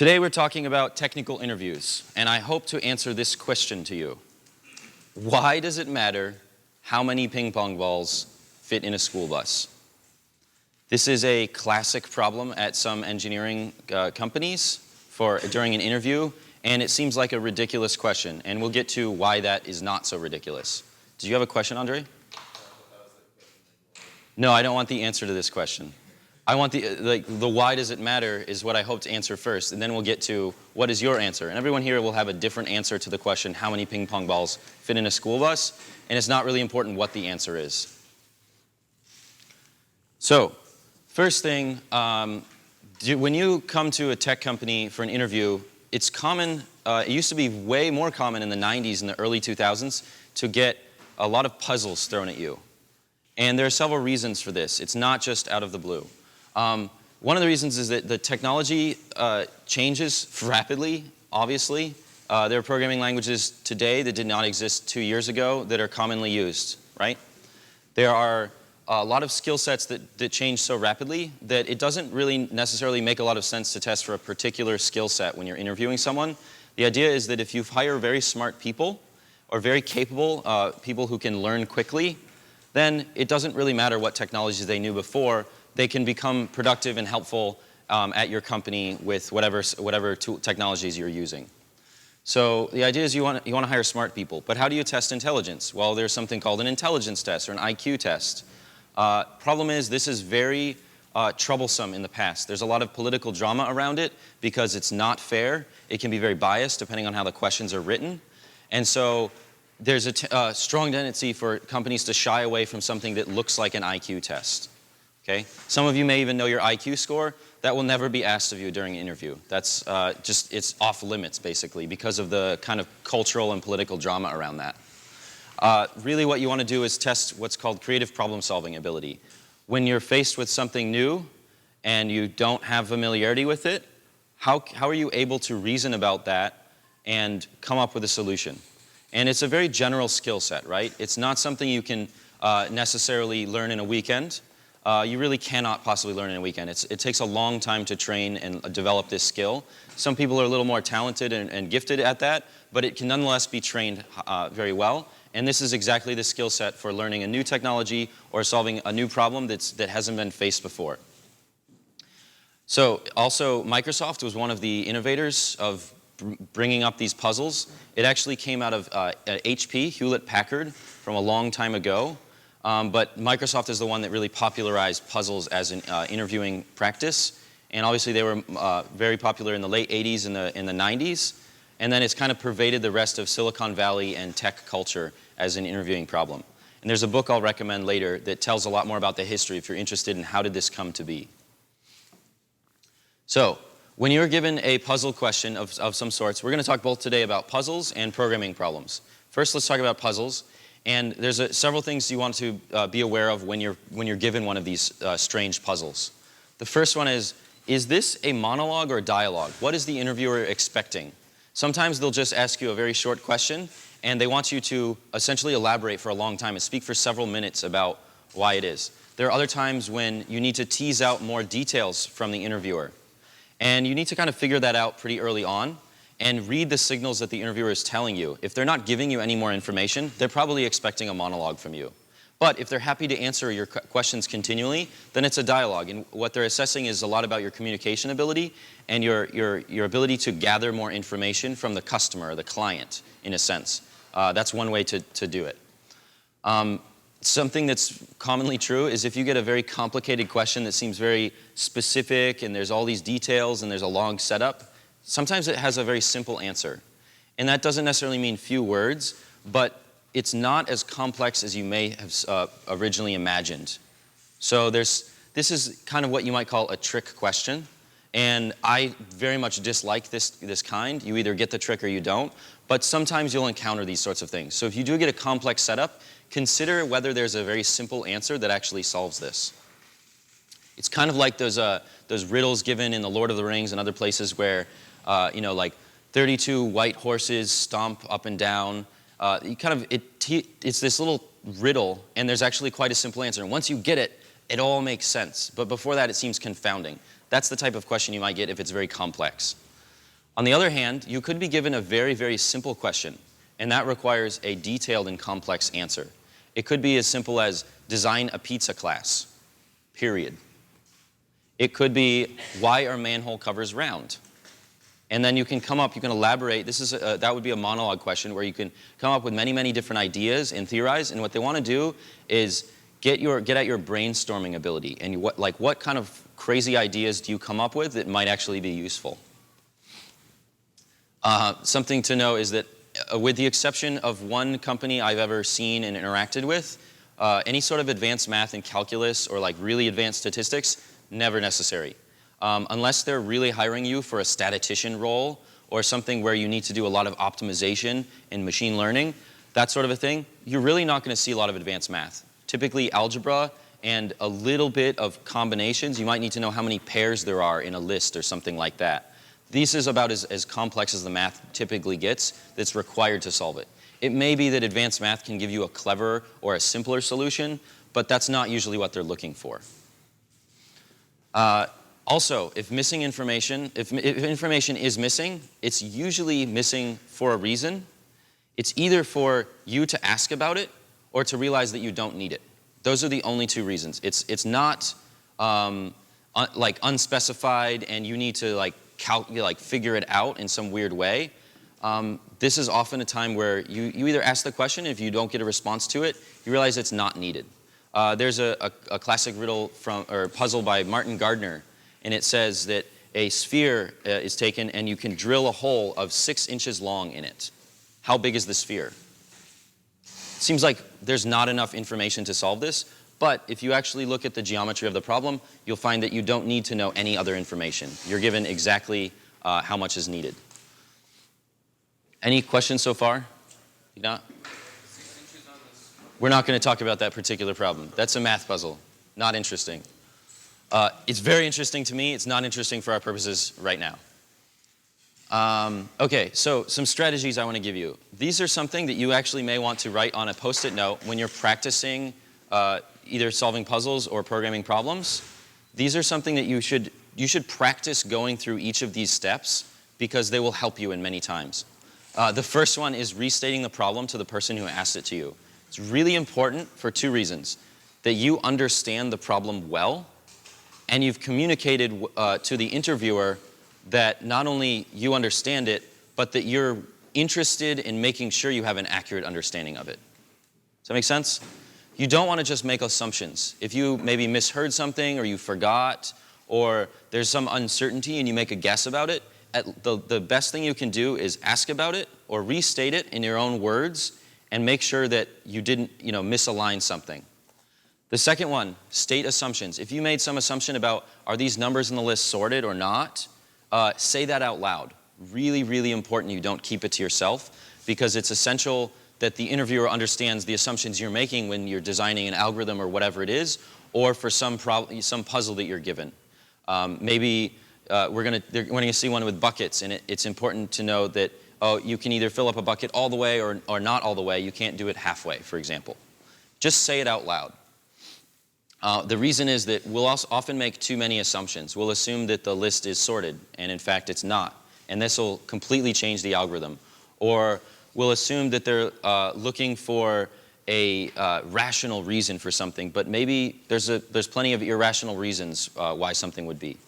Today we're talking about technical interviews, and I hope to answer this question to you. Why does it matter how many ping pong balls fit in a school bus? This is a classic problem at some engineering companies during an interview, and it seems like a ridiculous question, and we'll get to why that is not so ridiculous. Do you have a question, Andre? No, I don't want the answer to this question. I want the why does it matter is what I hope to answer first, and then we'll get to what is your answer. And everyone here will have a different answer to the question, how many ping pong balls fit in a school bus, and it's not really important what the answer is. So, first thing, when you come to a tech company for an interview, it's common, it used to be way more common in the 90s and the early 2000s to get a lot of puzzles thrown at you. And there are several reasons for this. It's not just out of the blue. One of the reasons is that the technology changes rapidly, obviously. There are programming languages today that did not exist 2 years ago that are commonly used, right? There are a lot of skill sets that change so rapidly that it doesn't really necessarily make a lot of sense to test for a particular skill set when you're interviewing someone. The idea is that if you hire very smart people or very capable people who can learn quickly, then it doesn't really matter what technologies they knew before. They can become productive and helpful at your company with whatever technologies you're using. So the idea is you want to hire smart people. But how do you test intelligence? Well, there's something called an intelligence test or an IQ test. Problem is, this is very troublesome in the past. There's a lot of political drama around it because it's not fair. It can be very biased depending on how the questions are written. And so there's a strong tendency for companies to shy away from something that looks like an IQ test. Okay? Some of you may even know your IQ score. That will never be asked of you during an interview. That's it's off limits, basically, because of the kind of cultural and political drama around that. Really what you want to do is test what's called creative problem-solving ability. When you're faced with something new and you don't have familiarity with it, how are you able to reason about that and come up with a solution? And it's a very general skill set, right? It's not something you can necessarily learn in a weekend. You really cannot possibly learn in a weekend. It takes a long time to train and develop this skill. Some people are a little more talented and gifted at that, but it can nonetheless be trained very well. And this is exactly the skill set for learning a new technology or solving a new problem that hasn't been faced before. So also, Microsoft was one of the innovators of bringing up these puzzles. It actually came out of HP, Hewlett-Packard, from a long time ago. But Microsoft is the one that really popularized puzzles as an interviewing practice. And obviously they were very popular in the late 80s and in the 90s. And then it's kind of pervaded the rest of Silicon Valley and tech culture as an interviewing problem. And there's a book I'll recommend later that tells a lot more about the history if you're interested in how did this come to be. So, when you're given a puzzle question of some sorts, we're going to talk both today about puzzles and programming problems. First, let's talk about puzzles. And there's several things you want to be aware of when you're given one of these strange puzzles. The first one is this a monologue or dialogue? What is the interviewer expecting? Sometimes they'll just ask you a very short question, and they want you to essentially elaborate for a long time and speak for several minutes about why it is. There are other times when you need to tease out more details from the interviewer. And you need to kind of figure that out pretty early on and read the signals that the interviewer is telling you. If they're not giving you any more information, they're probably expecting a monologue from you. But if they're happy to answer your questions continually, then it's a dialogue. And what they're assessing is a lot about your communication ability and your ability to gather more information from the customer, the client, in a sense. That's one way to do it. Something that's commonly true is if you get a very complicated question that seems very specific and there's all these details and there's a long setup, sometimes it has a very simple answer. And that doesn't necessarily mean few words, but it's not as complex as you may have originally imagined. So this is kind of what you might call a trick question. And I very much dislike this kind. You either get the trick or you don't. But sometimes you'll encounter these sorts of things. So if you do get a complex setup, consider whether there's a very simple answer that actually solves this. It's kind of like those riddles given in The Lord of the Rings and other places where, like 32 white horses stomp up and down. It's this little riddle, and there's actually quite a simple answer. And once you get it, it all makes sense. But before that, it seems confounding. That's the type of question you might get if it's very complex. On the other hand, you could be given a very, very simple question, and that requires a detailed and complex answer. It could be as simple as design a pizza class, period. It could be, why are manhole covers round? And then you can come up, you can elaborate. That would be a monologue question where you can come up with many, many different ideas and theorize. And what they want to do is get at your brainstorming ability and what kind of crazy ideas do you come up with that might actually be useful. Something to know is that with the exception of one company I've ever seen and interacted with, any sort of advanced math and calculus or like really advanced statistics, never necessary. Unless they're really hiring you for a statistician role or something where you need to do a lot of optimization and machine learning, that sort of a thing, you're really not going to see a lot of advanced math. Typically algebra and a little bit of combinations. You might need to know how many pairs there are in a list or something like that. This is about as complex as the math typically gets that's required to solve it. It may be that advanced math can give you a clever or a simpler solution, but that's not usually what they're looking for. Also, if information is missing, it's usually missing for a reason. It's either for you to ask about it or to realize that you don't need it. Those are the only two reasons. It's not like unspecified and you need to figure it out in some weird way. This is often a time where you either ask the question, if you don't get a response to it, you realize it's not needed. There's a classic riddle or puzzle by Martin Gardner, and it says that a sphere is taken and you can drill a hole of 6 inches long in it. How big is the sphere? Seems like there's not enough information to solve this, but if you actually look at the geometry of the problem, you'll find that you don't need to know any other information. You're given exactly how much is needed. Any questions so far? You not? We're not going to talk about that particular problem. That's a math puzzle. Not interesting. It's very interesting to me. It's not interesting for our purposes right now. Okay, so some strategies I want to give you. These are something that you actually may want to write on a post-it note when you're practicing either solving puzzles or programming problems. These are something that you should practice going through each of these steps because they will help you in many times. The first one is restating the problem to the person who asked it to you. It's really important for 2 reasons. That you understand the problem well, and you've communicated to the interviewer that not only you understand it, but that you're interested in making sure you have an accurate understanding of it. Does that make sense? You don't want to just make assumptions. If you maybe misheard something or you forgot or there's some uncertainty and you make a guess about it, the best thing you can do is ask about it or restate it in your own words and make sure that you didn't misalign something. The second one, state assumptions. If you made some assumption about are these numbers in the list sorted or not, say that out loud. Really, really important you don't keep it to yourself because it's essential that the interviewer understands the assumptions you're making when you're designing an algorithm or whatever it is, or for some puzzle that you're given. Maybe we're going to see one with buckets, and it's important to know that you can either fill up a bucket all the way or not all the way. You can't do it halfway, for example. Just say it out loud. The reason is that we'll often make too many assumptions. We'll assume that the list is sorted, and in fact it's not. And this will completely change the algorithm. Or we'll assume that they're looking for a rational reason for something, but maybe there's plenty of irrational reasons why something would be.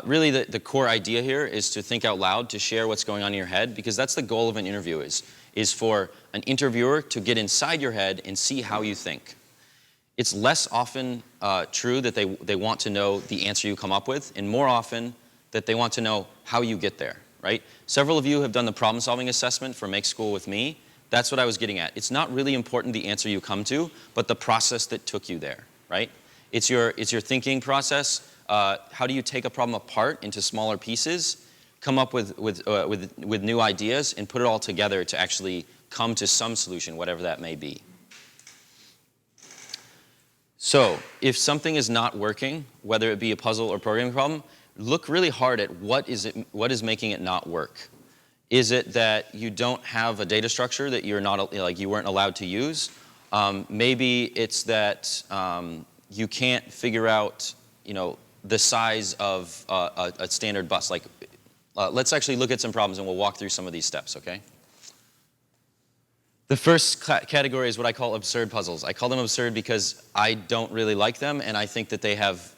Really, the core idea here is to think out loud, to share what's going on in your head, because that's the goal of an interview is for an interviewer to get inside your head and see how you think. It's less often true that they want to know the answer you come up with, and more often that they want to know how you get there, right? Several of you have done the problem-solving assessment for Make School with Me. That's what I was getting at. It's not really important the answer you come to, but the process that took you there, right? It's your thinking process. How do you take a problem apart into smaller pieces, come up with new ideas, and put it all together to actually come to some solution, whatever that may be. So if something is not working, whether it be a puzzle or programming problem, look really hard at what is making it not work. Is it that you don't have a data structure that you weren't allowed to use? Maybe it's that you can't figure out the size of a standard bus. Like let's actually look at some problems and we'll walk through some of these steps, okay? The first category is what I call absurd puzzles. I call them absurd because I don't really like them, and I think that they have,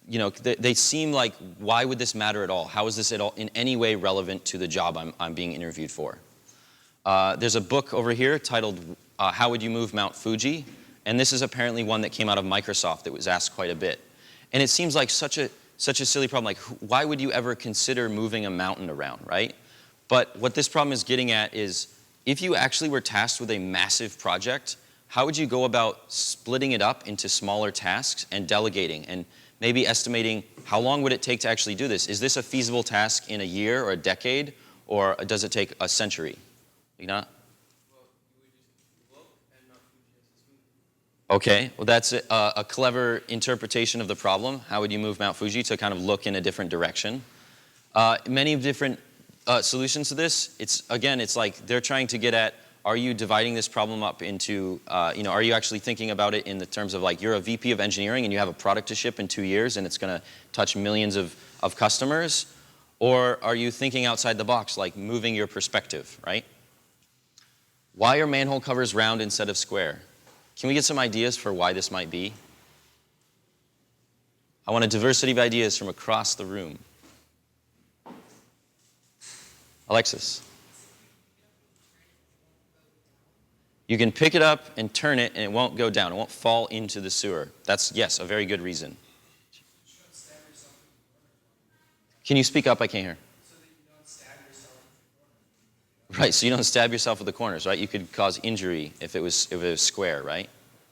they seem like, why would this matter at all? How is this at all in any way relevant to the job I'm being interviewed for? There's a book over here titled How Would You Move Mount Fuji? And this is apparently one that came out of Microsoft that was asked quite a bit. And it seems like such a silly problem. Like, why would you ever consider moving a mountain around, right? But what this problem is getting at is, if you actually were tasked with a massive project, how would you go about splitting it up into smaller tasks and delegating and maybe estimating how long would it take to actually do this? Is this a feasible task in a year or a decade, or does it take a century? You know? Okay, well that's a clever interpretation of the problem. How would you move Mount Fuji to kind of look in a different direction? Many different solutions to this. It's like they're trying to get at, are you dividing this problem up into, are you actually thinking about it in the terms of like you're a VP of engineering and you have a product to ship in 2 years and it's going to touch millions of customers? Or are you thinking outside the box, like moving your perspective, right? Why are manhole covers round instead of square? Can we get some ideas for why this might be? I want a diversity of ideas from across the room. Alexis. You can pick it up and turn it and it won't go down. It won't fall into the sewer. That's, yes, a very good reason. Can you speak up? I can't hear. So that you don't stab yourself with the corners. Right, so you don't stab yourself with the corners, right? You could cause injury if it was square, right?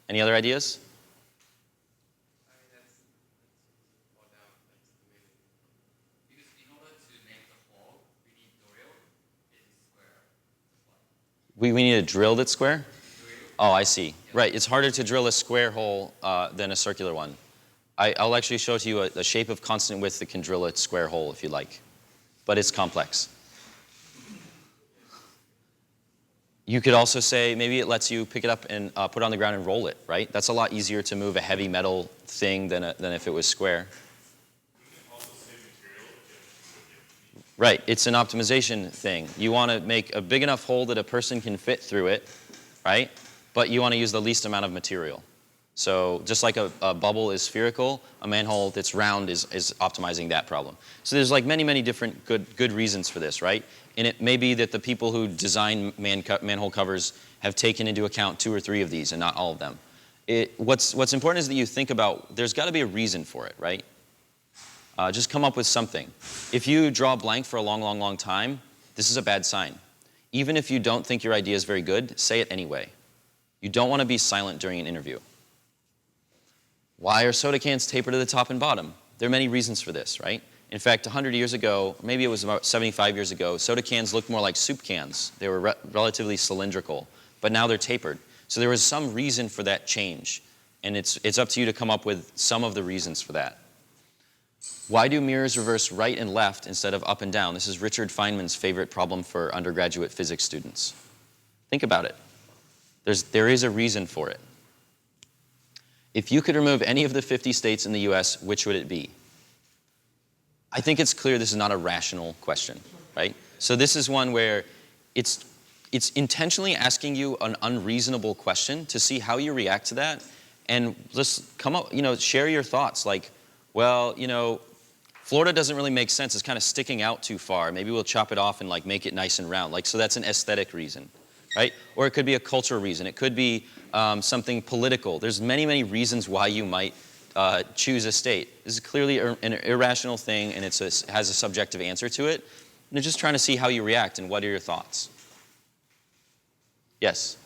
Any other ideas? I mean, that's what now, that's the way. Because in order to make the hole, we need drill is square. We need a drill that's square? Oh, I see. Right, it's harder to drill a square hole than a circular one. I'll actually show to you a shape of constant width that can drill a square hole if you like. But it's complex. You could also say maybe it lets you pick it up and put it on the ground and roll it, right? That's a lot easier to move a heavy metal thing than if it was square. Right, it's an optimization thing. You want to make a big enough hole that a person can fit through it, right? But you want to use the least amount of material. So just like a bubble is spherical, a manhole that's round is optimizing that problem. So there's like many different good reasons for this, right? And it may be that the people who design manhole covers have taken into account 2 or 3 of these and not all of them. What's important is that you think about, there's got to be a reason for it, right? Just come up with something. If you draw blank for a long time, this is a bad sign. Even if you don't think your idea is very good, say it anyway. You don't want to be silent during an interview. Why are soda cans tapered to the top and bottom? There are many reasons for this, right? In fact, 100 years ago, maybe it was about 75 years ago, soda cans looked more like soup cans. They were relatively cylindrical, but now they're tapered. So there was some reason for that change, and it's up to you to come up with some of the reasons for that. Why do mirrors reverse right and left instead of up and down? This is Richard Feynman's favorite problem for undergraduate physics students. Think about it. There is a reason for it. If you could remove any of the 50 states in the US, which would it be? I think it's clear this is not a rational question, right? So this is one where it's intentionally asking you an unreasonable question to see how you react to that, and just come up, share your thoughts. Like, well, Florida doesn't really make sense. It's kind of sticking out too far. Maybe we'll chop it off and like make it nice and round. Like, so that's an aesthetic reason, right? Or it could be a cultural reason. It could be something political. There's many reasons why you might choose a state. This is clearly an irrational thing, and it has a subjective answer to it. And they're just trying to see how you react and what are your thoughts. Yes?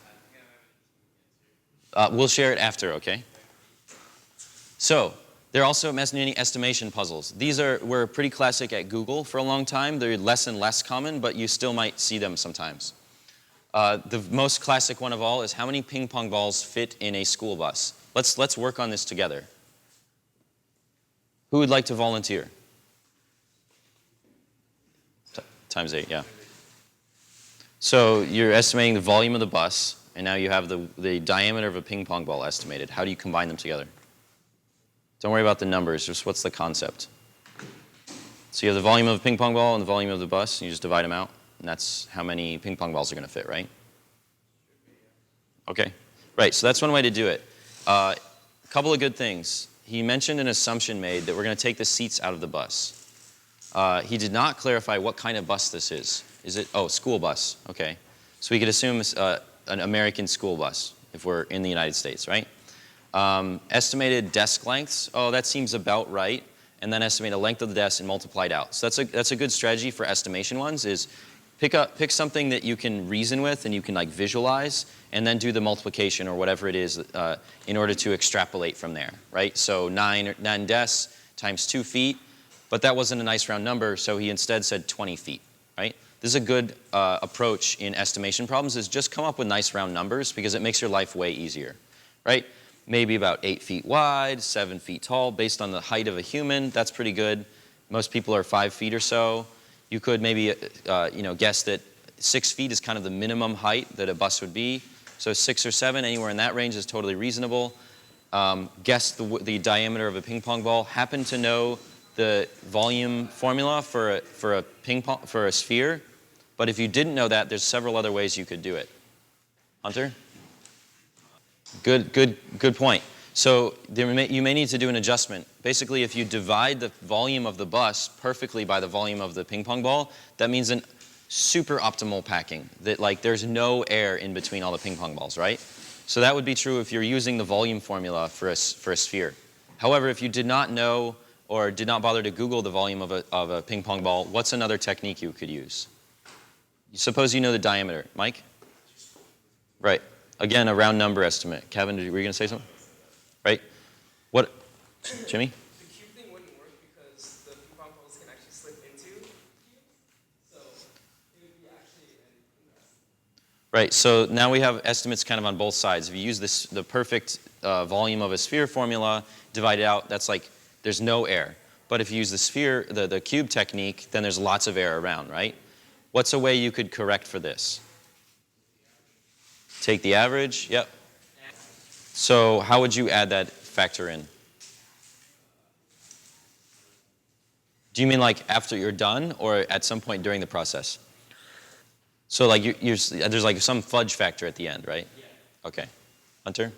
We'll share it after, okay? So, there are also Masnini estimation puzzles. These were pretty classic at Google for a long time. They're less and less common, but you still might see them sometimes. The most classic one of all is how many ping pong balls fit in a school bus? Let's work on this together. Who would like to volunteer? Times 8, yeah. So you're estimating the volume of the bus, and now you have the diameter of a ping pong ball estimated. How do you combine them together? Don't worry about the numbers, just what's the concept? So you have the volume of a ping pong ball and the volume of the bus, and you just divide them out, and that's how many ping pong balls are going to fit, right? Okay, right, so that's one way to do it. A couple of good things. He mentioned an assumption made that we're going to take the seats out of the bus. He did not clarify what kind of bus this is. Is it, oh, school bus, okay. So we could assume an American school bus if we're in the United States, right? Estimated desk lengths, oh, that seems about right. And then estimate a length of the desk and multiply it out. So that's a good strategy for estimation ones is pick something that you can reason with and you can like visualize and then do the multiplication or whatever it is in order to extrapolate from there, right? So 9 desks times 2 feet, but that wasn't a nice round number, so he instead said 20 feet, right? This is a good approach in estimation problems is just come up with nice round numbers because it makes your life way easier, right? Maybe about 8 feet wide, 7 feet tall, based on the height of a human. That's pretty good. Most people are 5 feet or so. You could maybe guess that 6 feet is kind of the minimum height that a bus would be. So 6 or 7, anywhere in that range is totally reasonable. Guess the diameter of a ping pong ball. Happen to know the volume formula for a sphere. But if you didn't know that, there's several other ways you could do it. Hunter? Good point. So you may need to do an adjustment. Basically, if you divide the volume of the bus perfectly by the volume of the ping pong ball, that means an super optimal packing. That like there's no air in between all the ping pong balls, right? So that would be true if you're using the volume formula for a sphere. However, if you did not know or did not bother to Google the volume of a ping pong ball, what's another technique you could use? Suppose you know the diameter. Mike? Right. Again, a round number estimate. Kevin, were you going to say something? Right? What? Jimmy? The cube thing wouldn't work because the ping pong balls can actually slip into cubes. So it would be actually an Right, so now we have estimates kind of on both sides. If you use the perfect volume of a sphere formula, divide it out, that's like, there's no air. But if you use the cube technique, then there's lots of air around, right? What's a way you could correct for this? Take the average, yep. So how would you add that factor in? Do you mean like after you're done or at some point during the process? So like there's like some fudge factor at the end, right? Yeah. Okay. Hunter?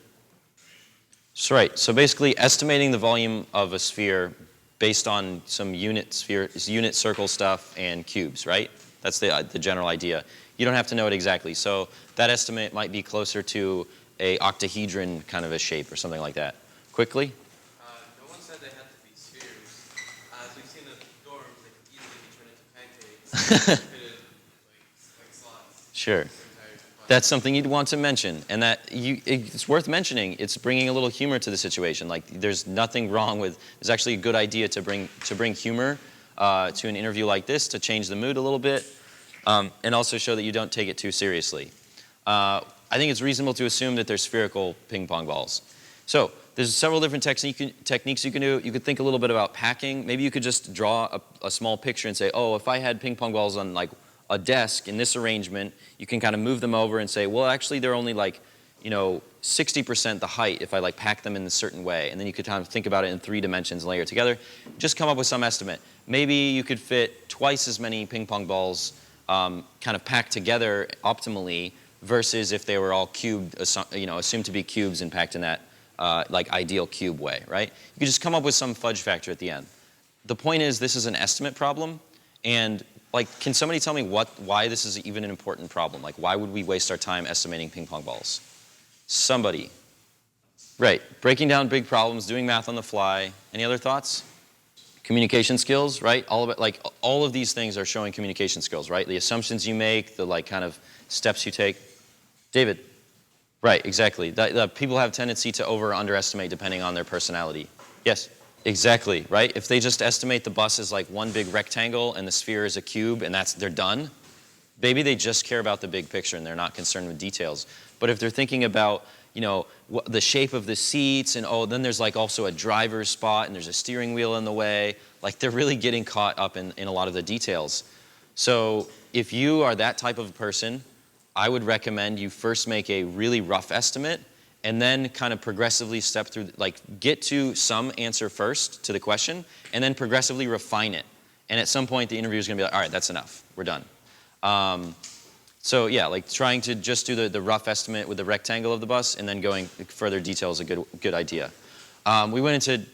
So right, so basically estimating the volume of a sphere based on some unit circle stuff and cubes, right? That's the general idea. You don't have to know it exactly. So that estimate might be closer to a octahedron kind of a shape or something like that. Quickly? No one said they had to be spheres. As we've seen in the dorms, they could easily be turned into pancakes, fitted like slots. Sure. That's something you'd want to mention, and it's worth mentioning. It's bringing a little humor to the situation. Like, there's nothing wrong with. It's actually a good idea to bring humor to an interview like this to change the mood a little bit, and also show that you don't take it too seriously. I think it's reasonable to assume that they're spherical ping pong balls. So there's several different techniques you can do. You could think a little bit about packing. Maybe you could just draw a small picture and say, oh, if I had ping pong balls on like a desk in this arrangement, you can kind of move them over and say, well, actually, they're only like, 60% the height if I like pack them in a certain way. And then you could kind of think about it in 3 dimensions and layer it together. Just come up with some estimate. Maybe you could fit twice as many ping pong balls kind of packed together optimally versus if they were all cubed, assumed to be cubes and packed in that like ideal cube way, right? You could just come up with some fudge factor at the end. The point is this is an estimate problem, and like, can somebody tell me why this is even an important problem? Like, why would we waste our time estimating ping pong balls? Somebody. Right, breaking down big problems, doing math on the fly. Any other thoughts? Communication skills, right? All of these things are showing communication skills, right? The assumptions you make, the like kind of steps you take. David. Right, exactly. People have a tendency to over or underestimate depending on their personality. Yes? Exactly, right? If they just estimate the bus as like one big rectangle and the sphere is a cube and they're done, maybe they just care about the big picture and they're not concerned with details. But if they're thinking about, the shape of the seats and then there's like also a driver's spot and there's a steering wheel in the way, like they're really getting caught up in a lot of the details. So if you are that type of person, I would recommend you first make a really rough estimate and then kind of progressively step through, like get to some answer first to the question, and then progressively refine it. And at some point, the interviewer is going to be like, all right, that's enough. We're done. So yeah, like trying to just do the rough estimate with the rectangle of the bus and then going further detail is a good idea. We went into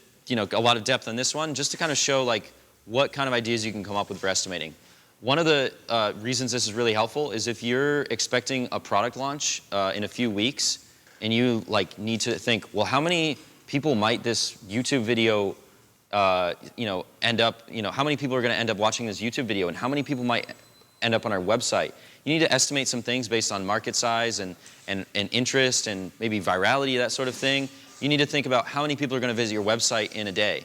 a lot of depth on this one just to kind of show like what kind of ideas you can come up with for estimating. One of the reasons this is really helpful is if you're expecting a product launch in a few weeks and you like need to think, well, how many people might this YouTube video end up, how many people are going to end up watching this YouTube video and how many people might end up on our website? You need to estimate some things based on market size and interest and maybe virality, that sort of thing. You need to think about how many people are going to visit your website in a day.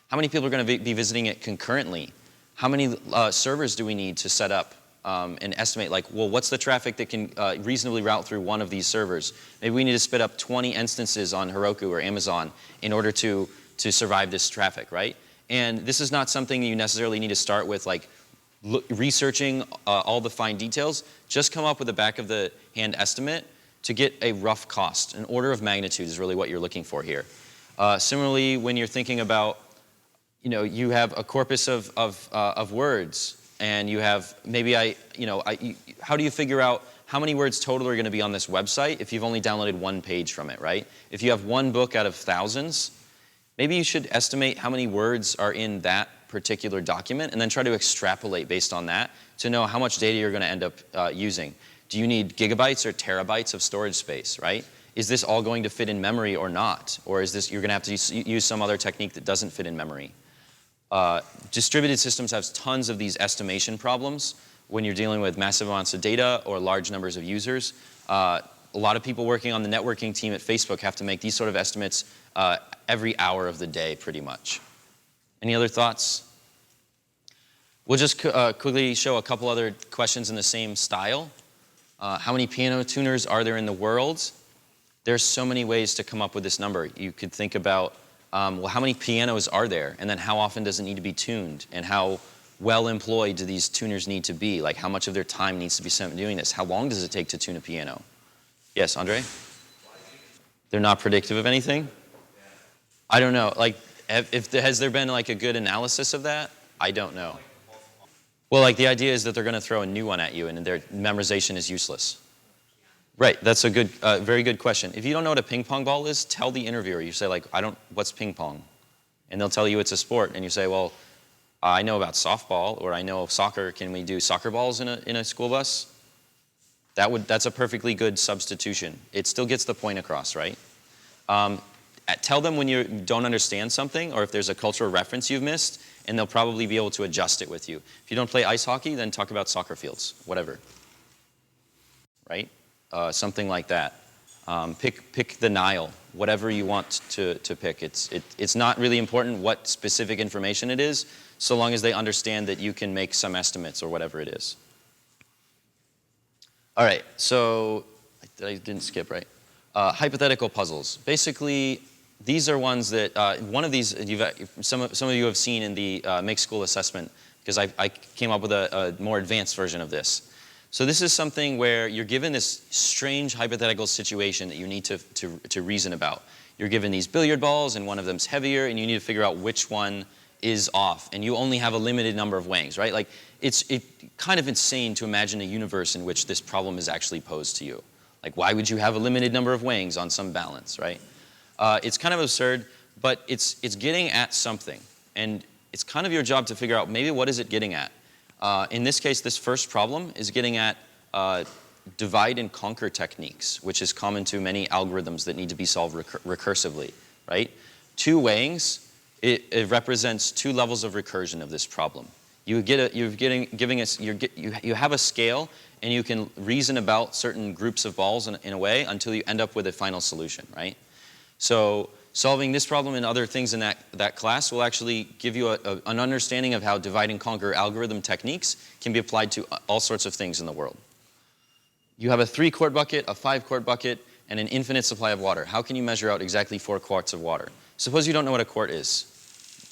How many people are going to be visiting it concurrently? How many servers do we need to set up and estimate, like, well, what's the traffic that can reasonably route through one of these servers? Maybe we need to spit up 20 instances on Heroku or Amazon in order to survive this traffic, right? And this is not something you necessarily need to start with, like, researching all the fine details. Just come up with a back of the hand estimate to get a rough cost. An order of magnitude is really what you're looking for here. Similarly, when you're thinking about, you have a corpus of words, and you have maybe how do you figure out how many words total are going to be on this website if you've only downloaded one page from it, right? If you have one book out of thousands, maybe you should estimate how many words are in that particular document and then try to extrapolate based on that to know how much data you're going to end up using. Do you need gigabytes or terabytes of storage space, right? Is this all going to fit in memory or not? Or is this, you're going to have to use some other technique that doesn't fit in memory? Distributed systems have tons of these estimation problems when you're dealing with massive amounts of data or large numbers of users. A lot of people working on the networking team at Facebook have to make these sort of estimates every hour of the day, pretty much. Any other thoughts? We'll just quickly show a couple other questions in the same style. How many piano tuners are there in the world? There's so many ways to come up with this number. You could think about, well, how many pianos are there? And then how often does it need to be tuned? And how well employed do these tuners need to be? Like how much of their time needs to be spent doing this? How long does it take to tune a piano? Yes, Andre? They're not predictive of anything? I don't know. Like, has there been like a good analysis of that? I don't know. Well, like the idea is that they're going to throw a new one at you and their memorization is useless. Right, that's a good, very good question. If you don't know what a ping pong ball is, tell the interviewer. You say like, what's ping pong? And they'll tell you it's a sport. And you say, well, I know about softball or I know of soccer. Can we do soccer balls in a school bus? That's a perfectly good substitution. It still gets the point across, right? Tell them when you don't understand something or if there's a cultural reference you've missed, and they'll probably be able to adjust it with you. If you don't play ice hockey, then talk about soccer fields, whatever. Right? Something like that. Pick the Nile, whatever you want to pick. It's not really important what specific information it is, so long as they understand that you can make some estimates or whatever it is. All right, so I didn't skip, right? Hypothetical puzzles. Basically, these are ones that, one of these, some of you have seen in the Make School assessment, because I came up with a more advanced version of this. So this is something where you're given this strange hypothetical situation that you need to reason about. You're given these billiard balls, and one of them's heavier, and you need to figure out which one is off, and you only have a limited number of weighings, right? Like, it's kind of insane to imagine a universe in which this problem is actually posed to you. Like, why would you have a limited number of weighings on some balance, right? It's kind of absurd, but it's getting at something. And it's kind of your job to figure out maybe what is it getting at. In this case, this first problem is getting at divide and conquer techniques, which is common to many algorithms that need to be solved recursively, right? Two weighings, it represents two levels of recursion of this problem. You have a scale, and you can reason about certain groups of balls in a way until you end up with a final solution, right? So solving this problem and other things in that class will actually give you an understanding of how divide and conquer algorithm techniques can be applied to all sorts of things in the world. You have a 3-quart bucket, a 5-quart bucket, and an infinite supply of water. How can you measure out exactly 4 quarts of water? Suppose you don't know what a quart is.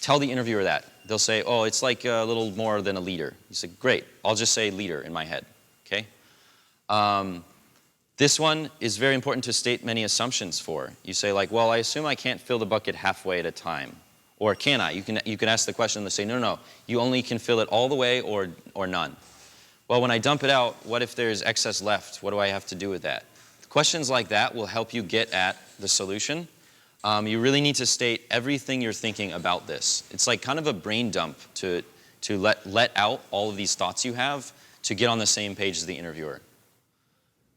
Tell the interviewer that. They'll say, oh, it's like a little more than a liter. You say, great, I'll just say liter in my head, okay? This one is very important to state many assumptions for. You say like, well, I assume I can't fill the bucket halfway at a time. Or can I? You can ask the question and they say, no, no, you only can fill it all the way or none. Well, when I dump it out, what if there's excess left? What do I have to do with that? Questions like that will help you get at the solution. You really need to state everything you're thinking about this. It's like kind of a brain dump to let out all of these thoughts you have to get on the same page as the interviewer.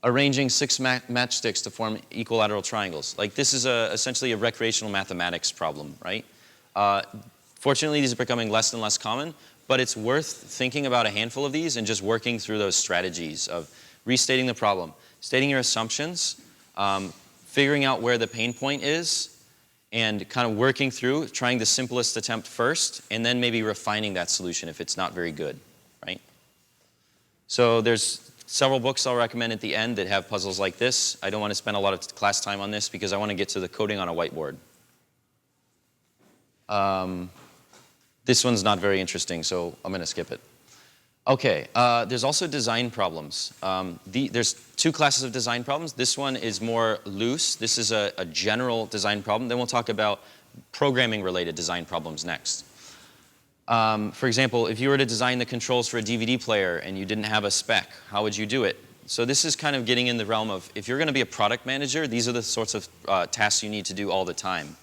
Arranging 6 matchsticks to form equilateral triangles. Like this is essentially a recreational mathematics problem, right? Fortunately, these are becoming less and less common, but it's worth thinking about a handful of these and just working through those strategies of restating the problem, stating your assumptions, figuring out where the pain point is, and kind of working through, trying the simplest attempt first, and then maybe refining that solution if it's not very good, right? So there's several books I'll recommend at the end that have puzzles like this. I don't want to spend a lot of class time on this because I want to get to the coding on a whiteboard. This one's not very interesting, so I'm going to skip it. Okay, there's also design problems. There's 2 classes of design problems. This one is more loose. This is a general design problem. Then we'll talk about programming-related design problems next. For example, if you were to design the controls for a DVD player and you didn't have a spec, how would you do it? So this is kind of getting in the realm of, if you're going to be a product manager, these are the sorts of tasks you need to do all the time.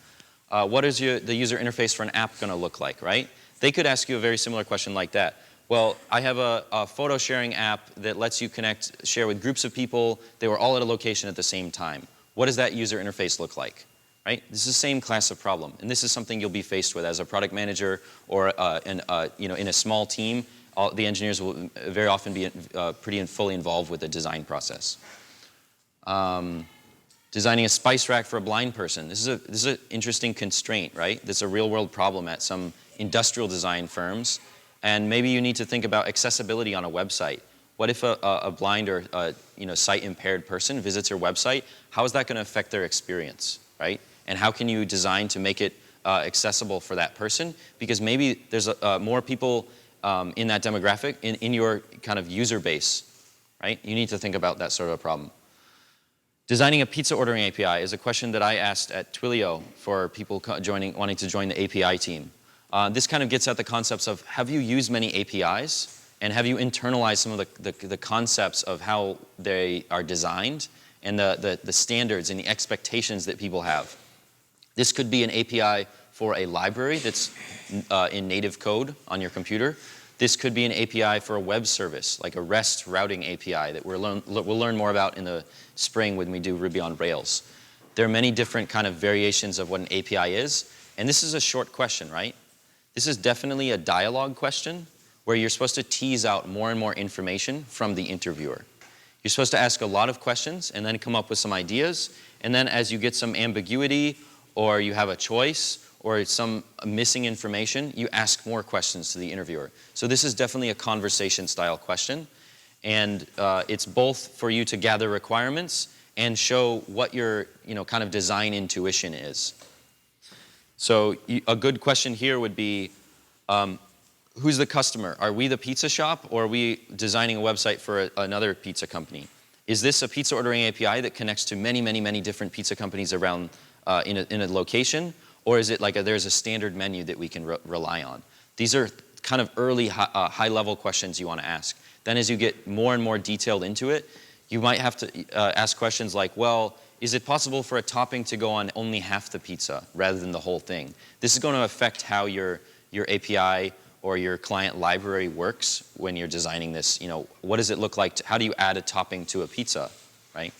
What is the user interface for an app going to look like, right? They could ask you a very similar question like that. Well, I have a photo sharing app that lets you share with groups of people. They were all at a location at the same time. What does that user interface look like, right? This is the same class of problem, and this is something you'll be faced with as a product manager or in a small team. The engineers will very often be pretty and fully involved with the design process. Designing a spice rack for a blind person. This is an interesting constraint, right? This is a real-world problem at some industrial design firms. And maybe you need to think about accessibility on a website. What if a blind or sight-impaired person visits your website? How is that going to affect their experience, right? And how can you design to make it accessible for that person? Because maybe there's more people in that demographic in your kind of user base, right? You need to think about that sort of a problem. Designing a pizza ordering API is a question that I asked at Twilio for people wanting to join the API team. This kind of gets at the concepts of, have you used many APIs? And have you internalized some of the concepts of how they are designed and the standards and the expectations that people have? This could be an API for a library that's in native code on your computer. This could be an API for a web service, like a REST routing API that we'll learn more about in the spring when we do Ruby on Rails. There are many different kind of variations of what an API is. And this is a short question, right? This is definitely a dialogue question where you're supposed to tease out more and more information from the interviewer. You're supposed to ask a lot of questions and then come up with some ideas. And then as you get some ambiguity or you have a choice or some missing information, you ask more questions to the interviewer. So this is definitely a conversation style question. And it's both for you to gather requirements and show what your kind of design intuition is. So a good question here would be, who's the customer? Are we the pizza shop, or are we designing a website for another pizza company? Is this a pizza ordering API that connects to many, many, many different pizza companies around in a location? Or is it like there's a standard menu that we can rely on? These are kind of early high-level questions you want to ask. Then as you get more and more detailed into it, you might have to ask questions like, well, is it possible for a topping to go on only half the pizza rather than the whole thing? This is going to affect how your API or your client library works when you're designing this. What does it look like? How do you add a topping to a pizza, right?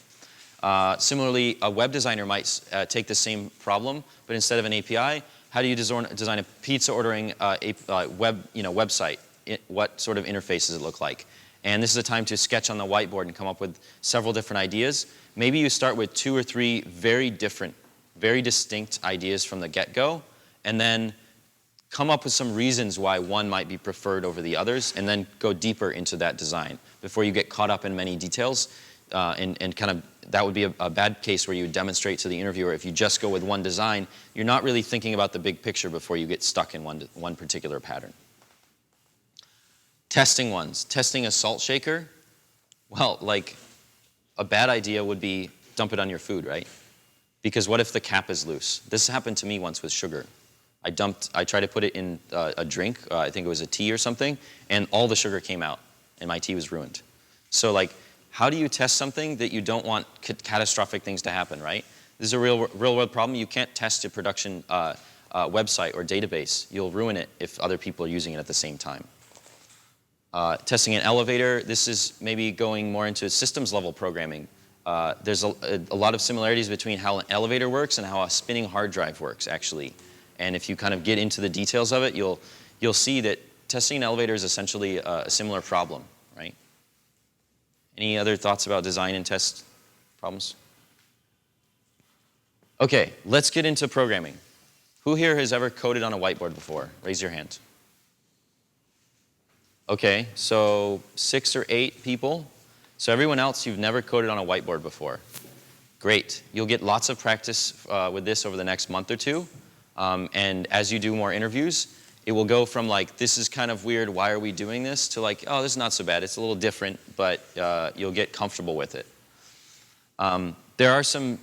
Similarly, a web designer might take the same problem, but instead of an API, how do you design a pizza ordering website? What sort of interface does it look like? And this is a time to sketch on the whiteboard and come up with several different ideas. Maybe you start with 2 or 3 very different, very distinct ideas from the get-go, and then come up with some reasons why one might be preferred over the others, and then go deeper into that design before you get caught up in many details. And kind of that would be a bad case where you would demonstrate to the interviewer if you just go with one design, you're not really thinking about the big picture before you get stuck in one particular pattern. Testing ones. Testing a salt shaker. Well, like a bad idea would be dump it on your food, right? Because what if the cap is loose? This happened to me once with sugar. I tried to put it in a drink, I think it was a tea or something, and all the sugar came out, and my tea was ruined. So like, how do you test something that you don't want catastrophic things to happen, right? This is a real world problem. You can't test a production website or database. You'll ruin it if other people are using it at the same time. Testing an elevator, this is maybe going more into systems level programming. There's a lot of similarities between how an elevator works and how a spinning hard drive works, actually. And if you kind of get into the details of it, you'll see that testing an elevator is essentially a similar problem, right? Any other thoughts about design and test problems? Okay, let's get into programming. Who here has ever coded on a whiteboard before? Raise your hand. Okay, so 6 or 8 people. So everyone else, you've never coded on a whiteboard before. Great. You'll get lots of practice with this over the next month or two. And as you do more interviews, it will go from like, this is kind of weird, why are we doing this? To like, oh, this is not so bad. It's a little different, but you'll get comfortable with it. There are some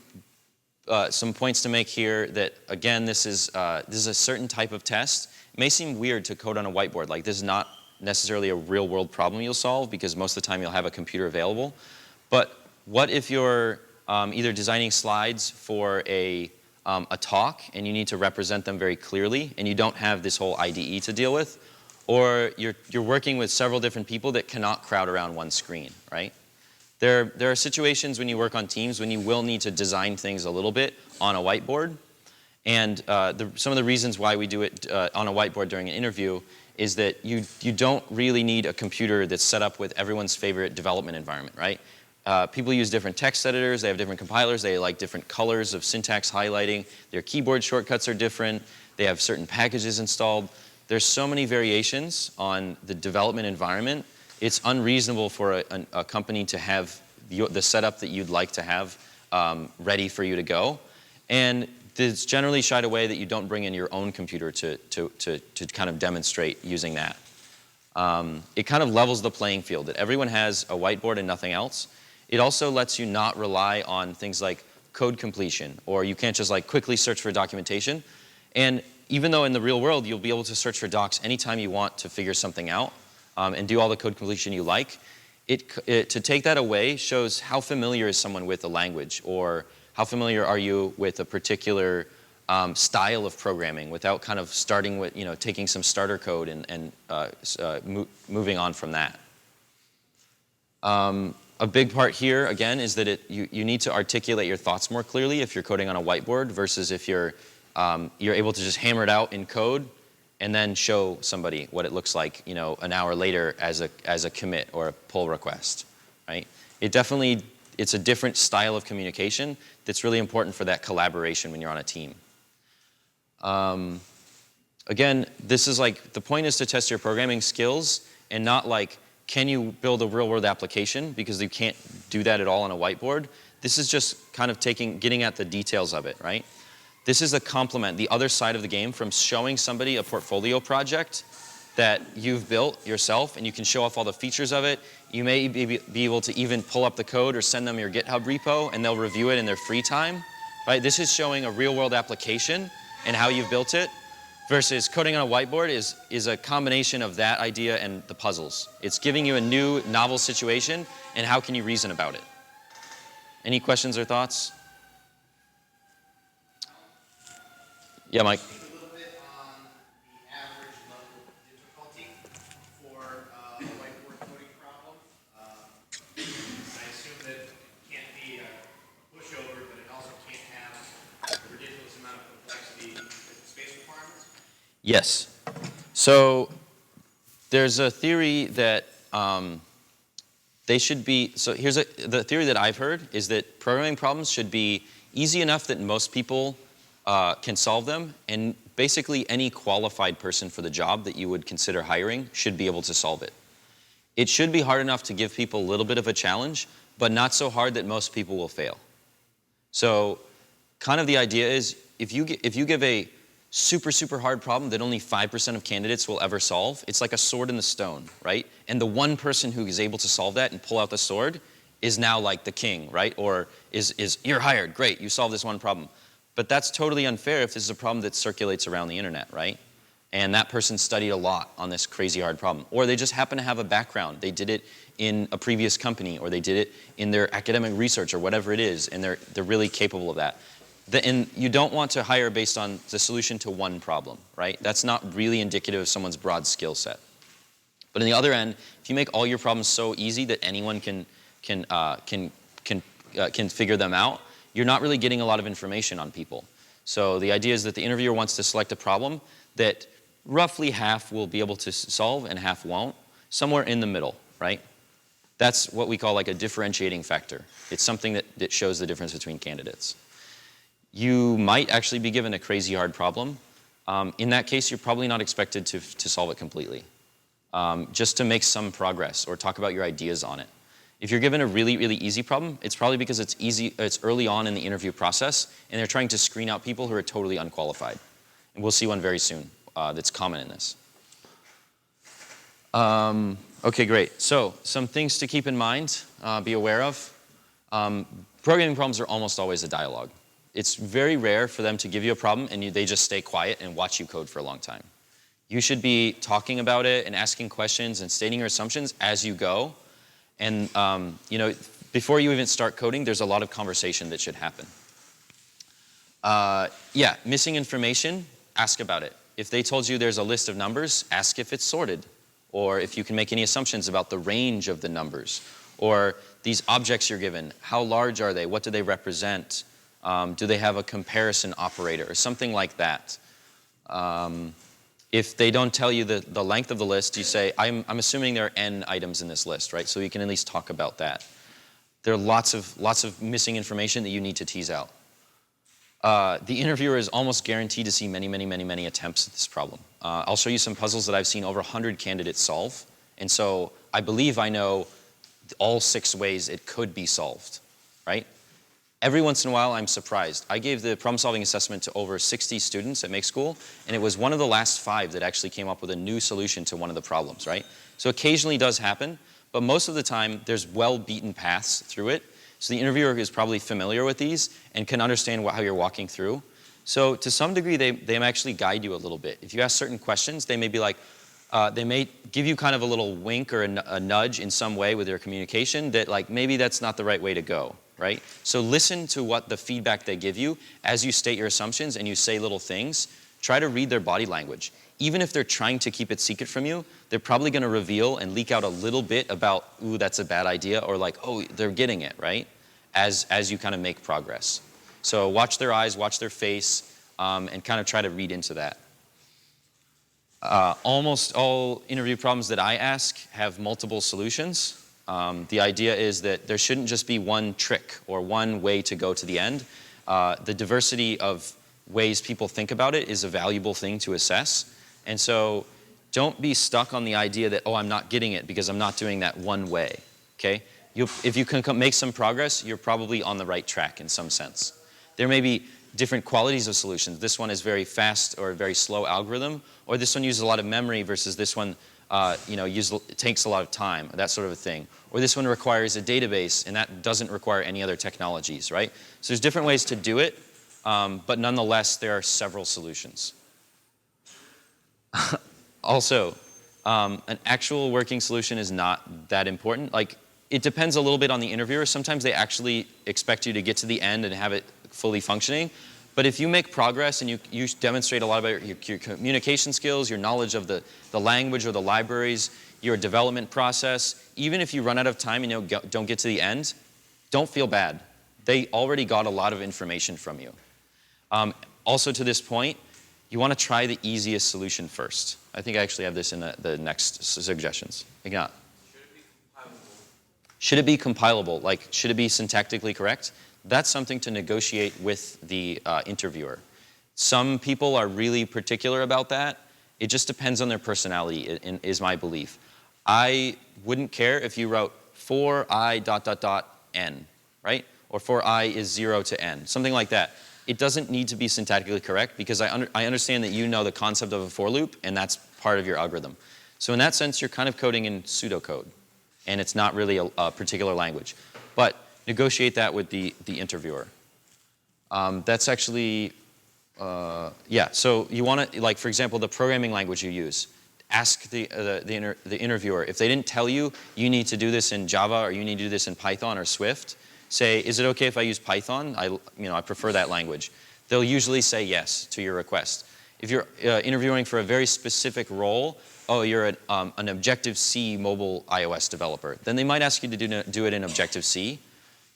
points to make here that, again, this is a certain type of test. It may seem weird to code on a whiteboard. Like, this is not necessarily a real world problem you'll solve because most of the time you'll have a computer available. But what if you're either designing slides for a talk and you need to represent them very clearly and you don't have this whole IDE to deal with, or you're working with several different people that cannot crowd around one screen, right? There are situations when you work on teams when you will need to design things a little bit on a whiteboard. And some of the reasons why we do it on a whiteboard during an interview is that you don't really need a computer that's set up with everyone's favorite development environment, right? People use different text editors, they have different compilers, they like different colors of syntax highlighting, their keyboard shortcuts are different, they have certain packages installed. There's so many variations on the development environment, it's unreasonable for a company to have the setup that you'd like to have ready for you to go. And it's generally shied away that you don't bring in your own computer to kind of demonstrate using that. It kind of levels the playing field, that everyone has a whiteboard and nothing else. It also lets you not rely on things like code completion, or you can't just like quickly search for documentation. And even though in the real world you'll be able to search for docs anytime you want to figure something out and do all the code completion you like, to take that away shows how familiar is someone with a language, or how familiar are you with a particular style of programming without kind of starting with, taking some starter code and moving on from that. A big part here, again, is that you need to articulate your thoughts more clearly if you're coding on a whiteboard versus if you're able to just hammer it out in code and then show somebody what it looks like, an hour later as a commit or a pull request, right? It's a different style of communication that's really important for that collaboration when you're on a team. Again, this is like, the point is to test your programming skills and not like, can you build a real world application? Because you can't do that at all on a whiteboard. This is just kind of getting at the details of it, right? This is a complement, the other side of the game, from showing somebody a portfolio project that you've built yourself and you can show off all the features of it. You may be able to even pull up the code or send them your GitHub repo and they'll review it in their free time, right? This is showing a real world application and how you've built it, versus coding on a whiteboard is a combination of that idea and the puzzles. It's giving you a new novel situation and how can you reason about it. Any questions or thoughts? Yeah, Mike. A little bit on the average level of difficulty for a whiteboard coding problem. I assume that it can't be a pushover, but it also can't have a ridiculous amount of complexity with space requirements. Yes. So there's a theory that they should be, so the theory that I've heard is that programming problems should be easy enough that most people can solve them, and basically any qualified person for the job that you would consider hiring should be able to solve it. It should be hard enough to give people a little bit of a challenge, but not so hard that most people will fail. So kind of the idea is, if you give a super, super hard problem that only 5% of candidates will ever solve, it's like a sword in the stone, right? And the one person who is able to solve that and pull out the sword is now like the king, right? Or is you're hired, great, you solved this one problem. But that's totally unfair if this is a problem that circulates around the internet, right? And that person studied a lot on this crazy hard problem. Or they just happen to have a background. They did it in a previous company, or they did it in their academic research, or whatever it is, and they're really capable of that. And you don't want to hire based on the solution to one problem, right? That's not really indicative of someone's broad skill set. But on the other end, if you make all your problems so easy that anyone can figure them out, you're not really getting a lot of information on people. So the idea is that the interviewer wants to select a problem that roughly half will be able to solve and half won't, somewhere in the middle, right? That's what we call like a differentiating factor. It's something that shows the difference between candidates. You might actually be given a crazy hard problem. In that case, you're probably not expected to solve it completely. Just to make some progress or talk about your ideas on it. If you're given a really, really easy problem, it's probably because it's early on in the interview process, and they're trying to screen out people who are totally unqualified. And we'll see one very soon that's common in this. Okay, great. So some things to keep in mind, be aware of. Programming problems are almost always a dialogue. It's very rare for them to give you a problem and they just stay quiet and watch you code for a long time. You should be talking about it and asking questions and stating your assumptions as you go. And before you even start coding, there's a lot of conversation that should happen. Yeah, missing information, ask about it. If they told you there's a list of numbers, ask if it's sorted, or if you can make any assumptions about the range of the numbers, or these objects you're given, how large are they, what do they represent, do they have a comparison operator, or something like that. If they don't tell you the length of the list, you say, I'm assuming there are n items in this list, right? So you can at least talk about that. There are lots of missing information that you need to tease out. The interviewer is almost guaranteed to see many, many, many, many attempts at this problem. I'll show you some puzzles that I've seen over 100 candidates solve. And so I believe I know all 6 ways it could be solved, right? Every once in a while, I'm surprised. I gave the problem-solving assessment to over 60 students at Make School, and it was one of the last 5 that actually came up with a new solution to one of the problems, right? So occasionally does happen, but most of the time, there's well-beaten paths through it. So the interviewer is probably familiar with these and can understand how you're walking through. So to some degree, they may actually guide you a little bit. If you ask certain questions, they may be like, they may give you kind of a little wink or a nudge in some way with their communication that like, maybe that's not the right way to go. Right? So listen to what the feedback they give you as you state your assumptions and you say little things. Try to read their body language. Even if they're trying to keep it secret from you, they're probably going to reveal and leak out a little bit about, ooh, that's a bad idea, or like, oh, they're getting it, right? As you kind of make progress. So watch their eyes, watch their face, and kind of try to read into that. Almost all interview problems that I ask have multiple solutions. The idea is that there shouldn't just be one trick or one way to go to the end. The diversity of ways people think about it is a valuable thing to assess. And so don't be stuck on the idea that, oh, I'm not getting it because I'm not doing that one way, okay? If you can make some progress, you're probably on the right track in some sense. There may be different qualities of solutions. This one is very fast or a very slow algorithm, or this one uses a lot of memory versus this one it takes a lot of time, that sort of a thing. Or this one requires a database, and that doesn't require any other technologies, right? So there's different ways to do it, but nonetheless, there are several solutions. Also, an actual working solution is not that important. Like, it depends a little bit on the interviewer. Sometimes they actually expect you to get to the end and have it fully functioning. But if you make progress and you demonstrate a lot about your communication skills, your knowledge of the language or the libraries, your development process, even if you run out of time and don't get to the end, don't feel bad. They already got a lot of information from you. Also to this point, you want to try the easiest solution first. I think I actually have this in the next suggestions. Ignat. Should it be compilable? Like, should it be syntactically correct? That's something to negotiate with the interviewer. Some people are really particular about that. It just depends on their personality, is my belief. I wouldn't care if you wrote for I ... n, right? Or for I is 0 to n, something like that. It doesn't need to be syntactically correct because I understand that you know the concept of a for loop, and that's part of your algorithm. So in that sense, you're kind of coding in pseudocode, and it's not really a particular language. But negotiate that with the interviewer. That's actually, yeah. So you want to, like, for example, the programming language you use. Ask the interviewer. If they didn't tell you, you need to do this in Java or you need to do this in Python or Swift, say, is it okay if I use Python? I prefer that language. They'll usually say yes to your request. If you're interviewing for a very specific role, oh, you're an Objective-C mobile iOS developer, then they might ask you to do it in Objective-C.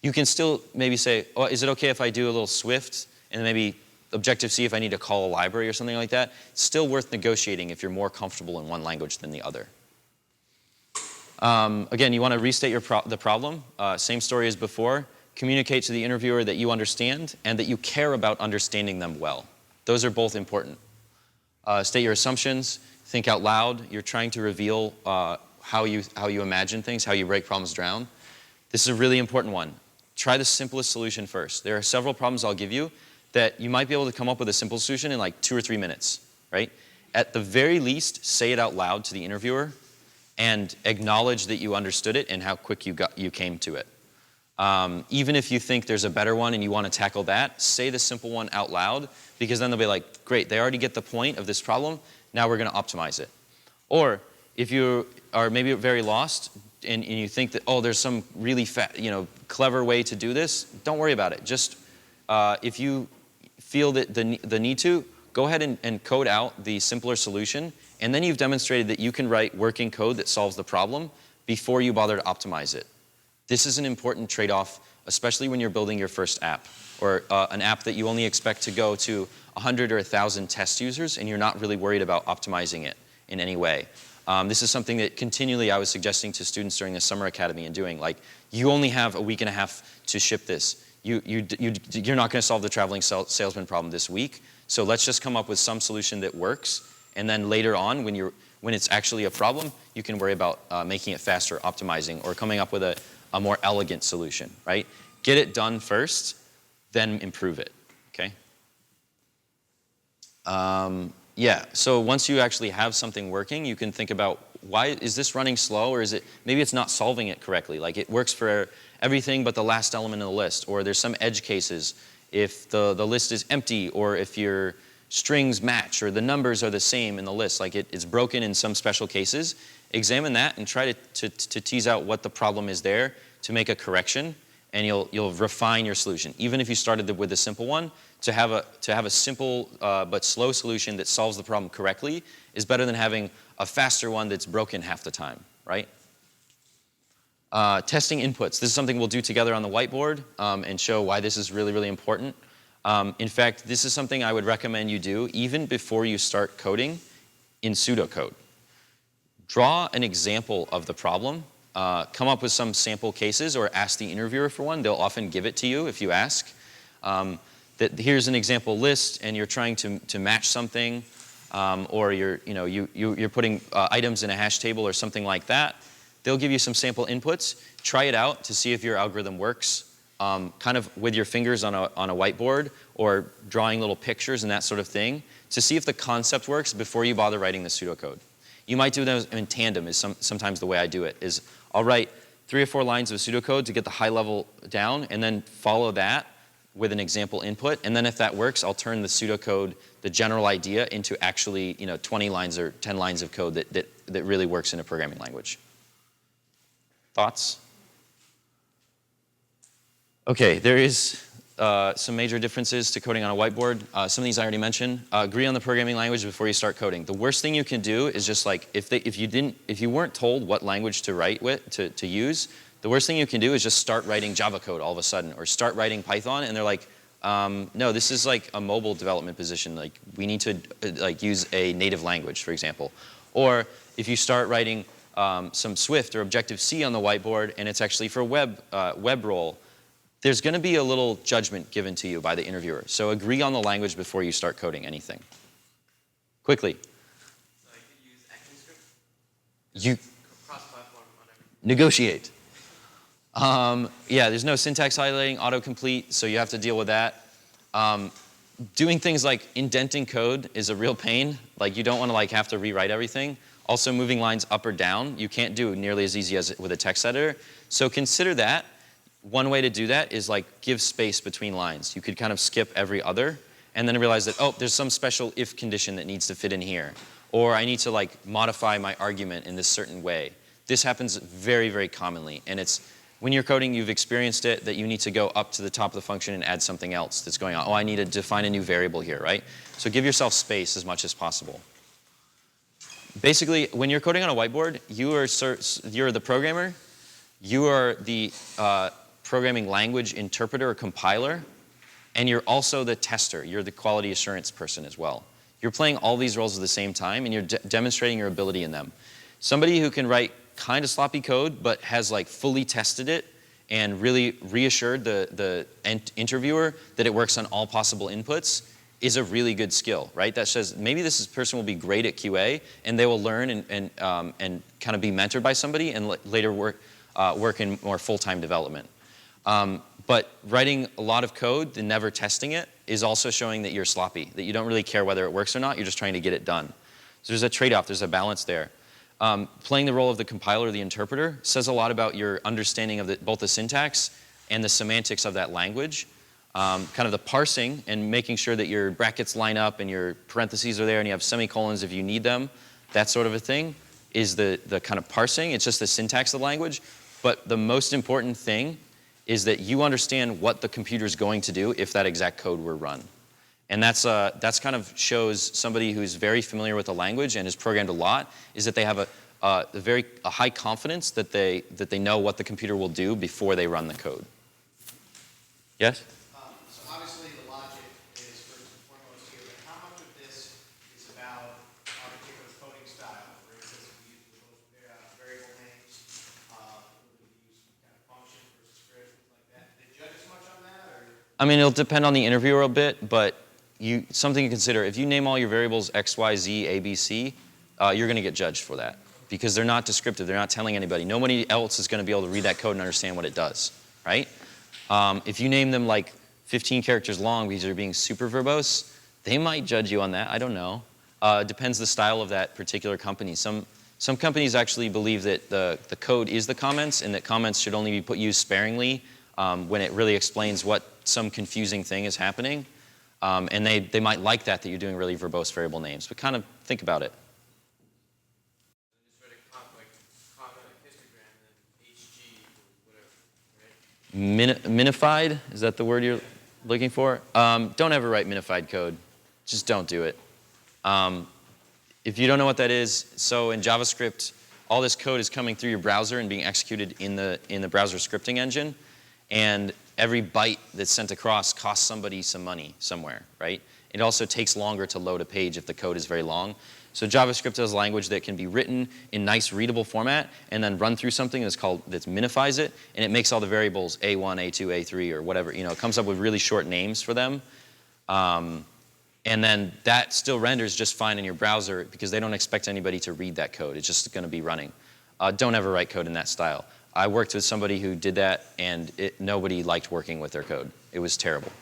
You can still maybe say, oh, is it okay if I do a little Swift and maybe Objective-C if I need to call a library or something like that? It's still worth negotiating if you're more comfortable in one language than the other. Again, you want to restate the problem. Same story as before. Communicate to the interviewer that you understand and that you care about understanding them well. Those are both important. State your assumptions. Think out loud. You're trying to reveal how you imagine things, how you break problems down. This is a really important one. Try the simplest solution first. There are several problems I'll give you that you might be able to come up with a simple solution in like 2 or 3 minutes, right? At the very least, say it out loud to the interviewer and acknowledge that you understood it and how quick you came to it. Even if you think there's a better one and you want to tackle that, say the simple one out loud, because then they'll be like, great, they already get the point of this problem, now we're going to optimize it. Or if you are maybe very lost and you think that, oh, there's some really clever way to do this, don't worry about it. Just if you feel that the need to, go ahead and code out the simpler solution, and then you've demonstrated that you can write working code that solves the problem before you bother to optimize it. This is an important trade-off, especially when you're building your first app, or an app that you only expect to go to 100 or 1,000 test users, and you're not really worried about optimizing it in any way. This is something that continually I was suggesting to students during the summer academy and doing, like, you only have a week and a half to ship this. You're not going to solve the traveling salesman problem this week, so let's just come up with some solution that works, and then later on, when it's actually a problem, you can worry about making it faster, optimizing, or coming up with a more elegant solution, right? Get it done first, then improve it, okay? Yeah, so once you actually have something working, you can think about, why is this running slow, or maybe it's not solving it correctly. Like, it works for everything but the last element of the list, or there's some edge cases if the list is empty, or if your strings match, or the numbers are the same in the list, like it's broken in some special cases. Examine that and try to tease out what the problem is there to make a correction, and you'll refine your solution. Even if you started with a simple one, to have a simple but slow solution that solves the problem correctly is better than having a faster one that's broken half the time, right? Testing inputs. This is something we'll do together on the whiteboard and show why this is really, really important. In fact, this is something I would recommend you do even before you start coding in pseudocode. Draw an example of the problem. Come up with some sample cases or ask the interviewer for one. They'll often give it to you if you ask. That here's an example list, and you're trying to match something, or you're putting items in a hash table or something like that. They'll give you some sample inputs. Try it out to see if your algorithm works, kind of with your fingers on a whiteboard, or drawing little pictures and that sort of thing, to see if the concept works before you bother writing the pseudocode. You might do those in tandem, is sometimes the way I do it, is I'll write 3 or 4 lines of pseudocode to get the high level down, and then follow that with an example input, and then if that works, I'll turn the pseudocode, the general idea, into actually 20 lines or 10 lines of code that really works in a programming language. Thoughts? Okay, there is some major differences to coding on a whiteboard. Some of these I already mentioned. Agree on the programming language before you start coding. The worst thing you can do is just like, if you weren't told what language to write with, to use, the worst thing you can do is just start writing Java code all of a sudden, or start writing Python, and they're like, no, this is like a mobile development position. Like, we need to use a native language, for example. Or if you start writing some Swift or Objective-C on the whiteboard, and it's actually for web role, there's going to be a little judgment given to you by the interviewer. So agree on the language before you start coding anything. Quickly. So I could use ActionScript? Cross-platform, whatever. Negotiate. Yeah, there's no syntax highlighting, autocomplete, so you have to deal with that. Doing things like indenting code is a real pain. Like, you don't want to have to rewrite everything. Also, moving lines up or down, you can't do nearly as easy as with a text editor. So consider that. one way to do that is like give space between lines. You could kind of skip every other and then realize that, oh, there's some special if condition that needs to fit in here. Or I need to like modify my argument in this certain way. This happens very, very commonly. And it's, when you're coding, you've experienced it, that you need to go up to the top of the function and add something else that's going on. Oh, I need to define a new variable here, right? So give yourself space as much as possible. Basically, when you're coding on a whiteboard, you're the programmer, you are the programming language interpreter or compiler, and you're also the tester. You're the quality assurance person as well. You're playing all these roles at the same time, and you're demonstrating your ability in them. Somebody who can write kind of sloppy code, but has like fully tested it and really reassured the interviewer that it works on all possible inputs is a really good skill, right? That says maybe this person will be great at QA, and they will learn and kind of be mentored by somebody and later work in more full-time development. But writing a lot of code and never testing it is also showing that you're sloppy, that you don't really care whether it works or not, you're just trying to get it done. So there's a trade-off, there's a balance there. Playing the role of the compiler or the interpreter says a lot about your understanding of both the syntax and the semantics of that language. Kind of the parsing and making sure that your brackets line up and your parentheses are there and you have semicolons if you need them, that sort of a thing is the kind of parsing. It's just the syntax of the language. But the most important thing is that you understand what the computer's going to do if that exact code were run. And that's kind of shows somebody who's very familiar with the language and has programmed a lot, is that they have a high confidence that they know what the computer will do before they run the code. Yes? So obviously the logic is first and foremost here, but how much of this is about our particular coding style? For instance, if we use those variable names, we use kind of function versus script, things like that. Did they judge as much on that, or? I mean, it'll depend on the interviewer a bit, but something to consider. If you name all your variables X, Y, Z, A, B, C, you're going to get judged for that because they're not descriptive. They're not telling anybody. Nobody else is going to be able to read that code and understand what it does, right? If you name them like 15 characters long because you're being super verbose, they might judge you on that. I don't know. Depends the style of that particular company. Some companies actually believe that the code is the comments and that comments should only be used sparingly when it really explains what some confusing thing is happening. And they might like that you're doing really verbose variable names, but kind of think about it. Just write a comment histogram and then HG or whatever, right? Minified, is that the word you're looking for? Don't ever write minified code. Just don't do it. If you don't know what that is, so in JavaScript, all this code is coming through your browser and being executed in the browser scripting engine. And every byte that's sent across costs somebody some money somewhere, right? It also takes longer to load a page if the code is very long. So JavaScript is a language that can be written in nice readable format and then run through something that minifies it, and it makes all the variables A1, A2, A3, or whatever. You know, it comes up with really short names for them. And then that still renders just fine in your browser because they don't expect anybody to read that code. It's just going to be running. Don't ever write code in that style. I worked with somebody who did that, and nobody liked working with their code. It was terrible.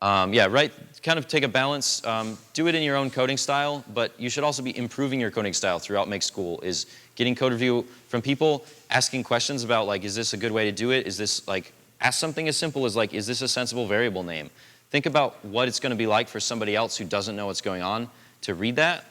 Yeah, kind of take a balance. Do it in your own coding style, but you should also be improving your coding style throughout Make School, is getting code review from people, asking questions about, like, is this a good way to do it? Is this, like, ask something as simple as, like, is this a sensible variable name? Think about what it's going to be like for somebody else who doesn't know what's going on to read that.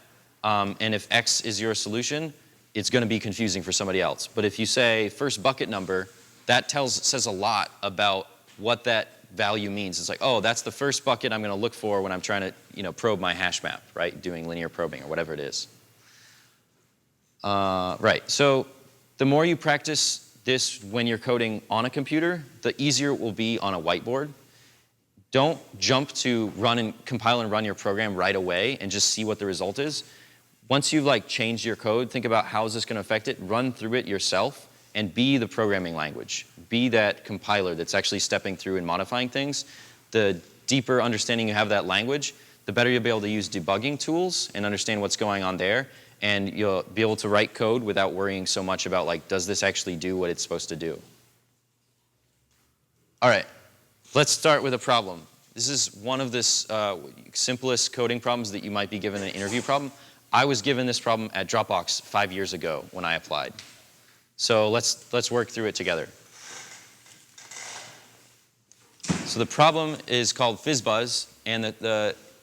And if X is your solution, it's going to be confusing for somebody else. But if you say first bucket number, that says a lot about what that value means. It's like, oh, that's the first bucket I'm going to look for when I'm trying to, probe my hash map, right? Doing linear probing or whatever it is. Right. So the more you practice this when you're coding on a computer, the easier it will be on a whiteboard. Don't jump to compile and run your program right away and just see what the result is. Once you've changed your code, think about how is this going to affect it, run through it yourself, and be the programming language. Be that compiler that's actually stepping through and modifying things. The deeper understanding you have of that language, the better you'll be able to use debugging tools and understand what's going on there, and you'll be able to write code without worrying so much about, does this actually do what it's supposed to do? All right, let's start with a problem. This is one of the simplest coding problems that you might be given an interview problem. I was given this problem at Dropbox 5 years ago when I applied. So let's work through it together. So the problem is called FizzBuzz, and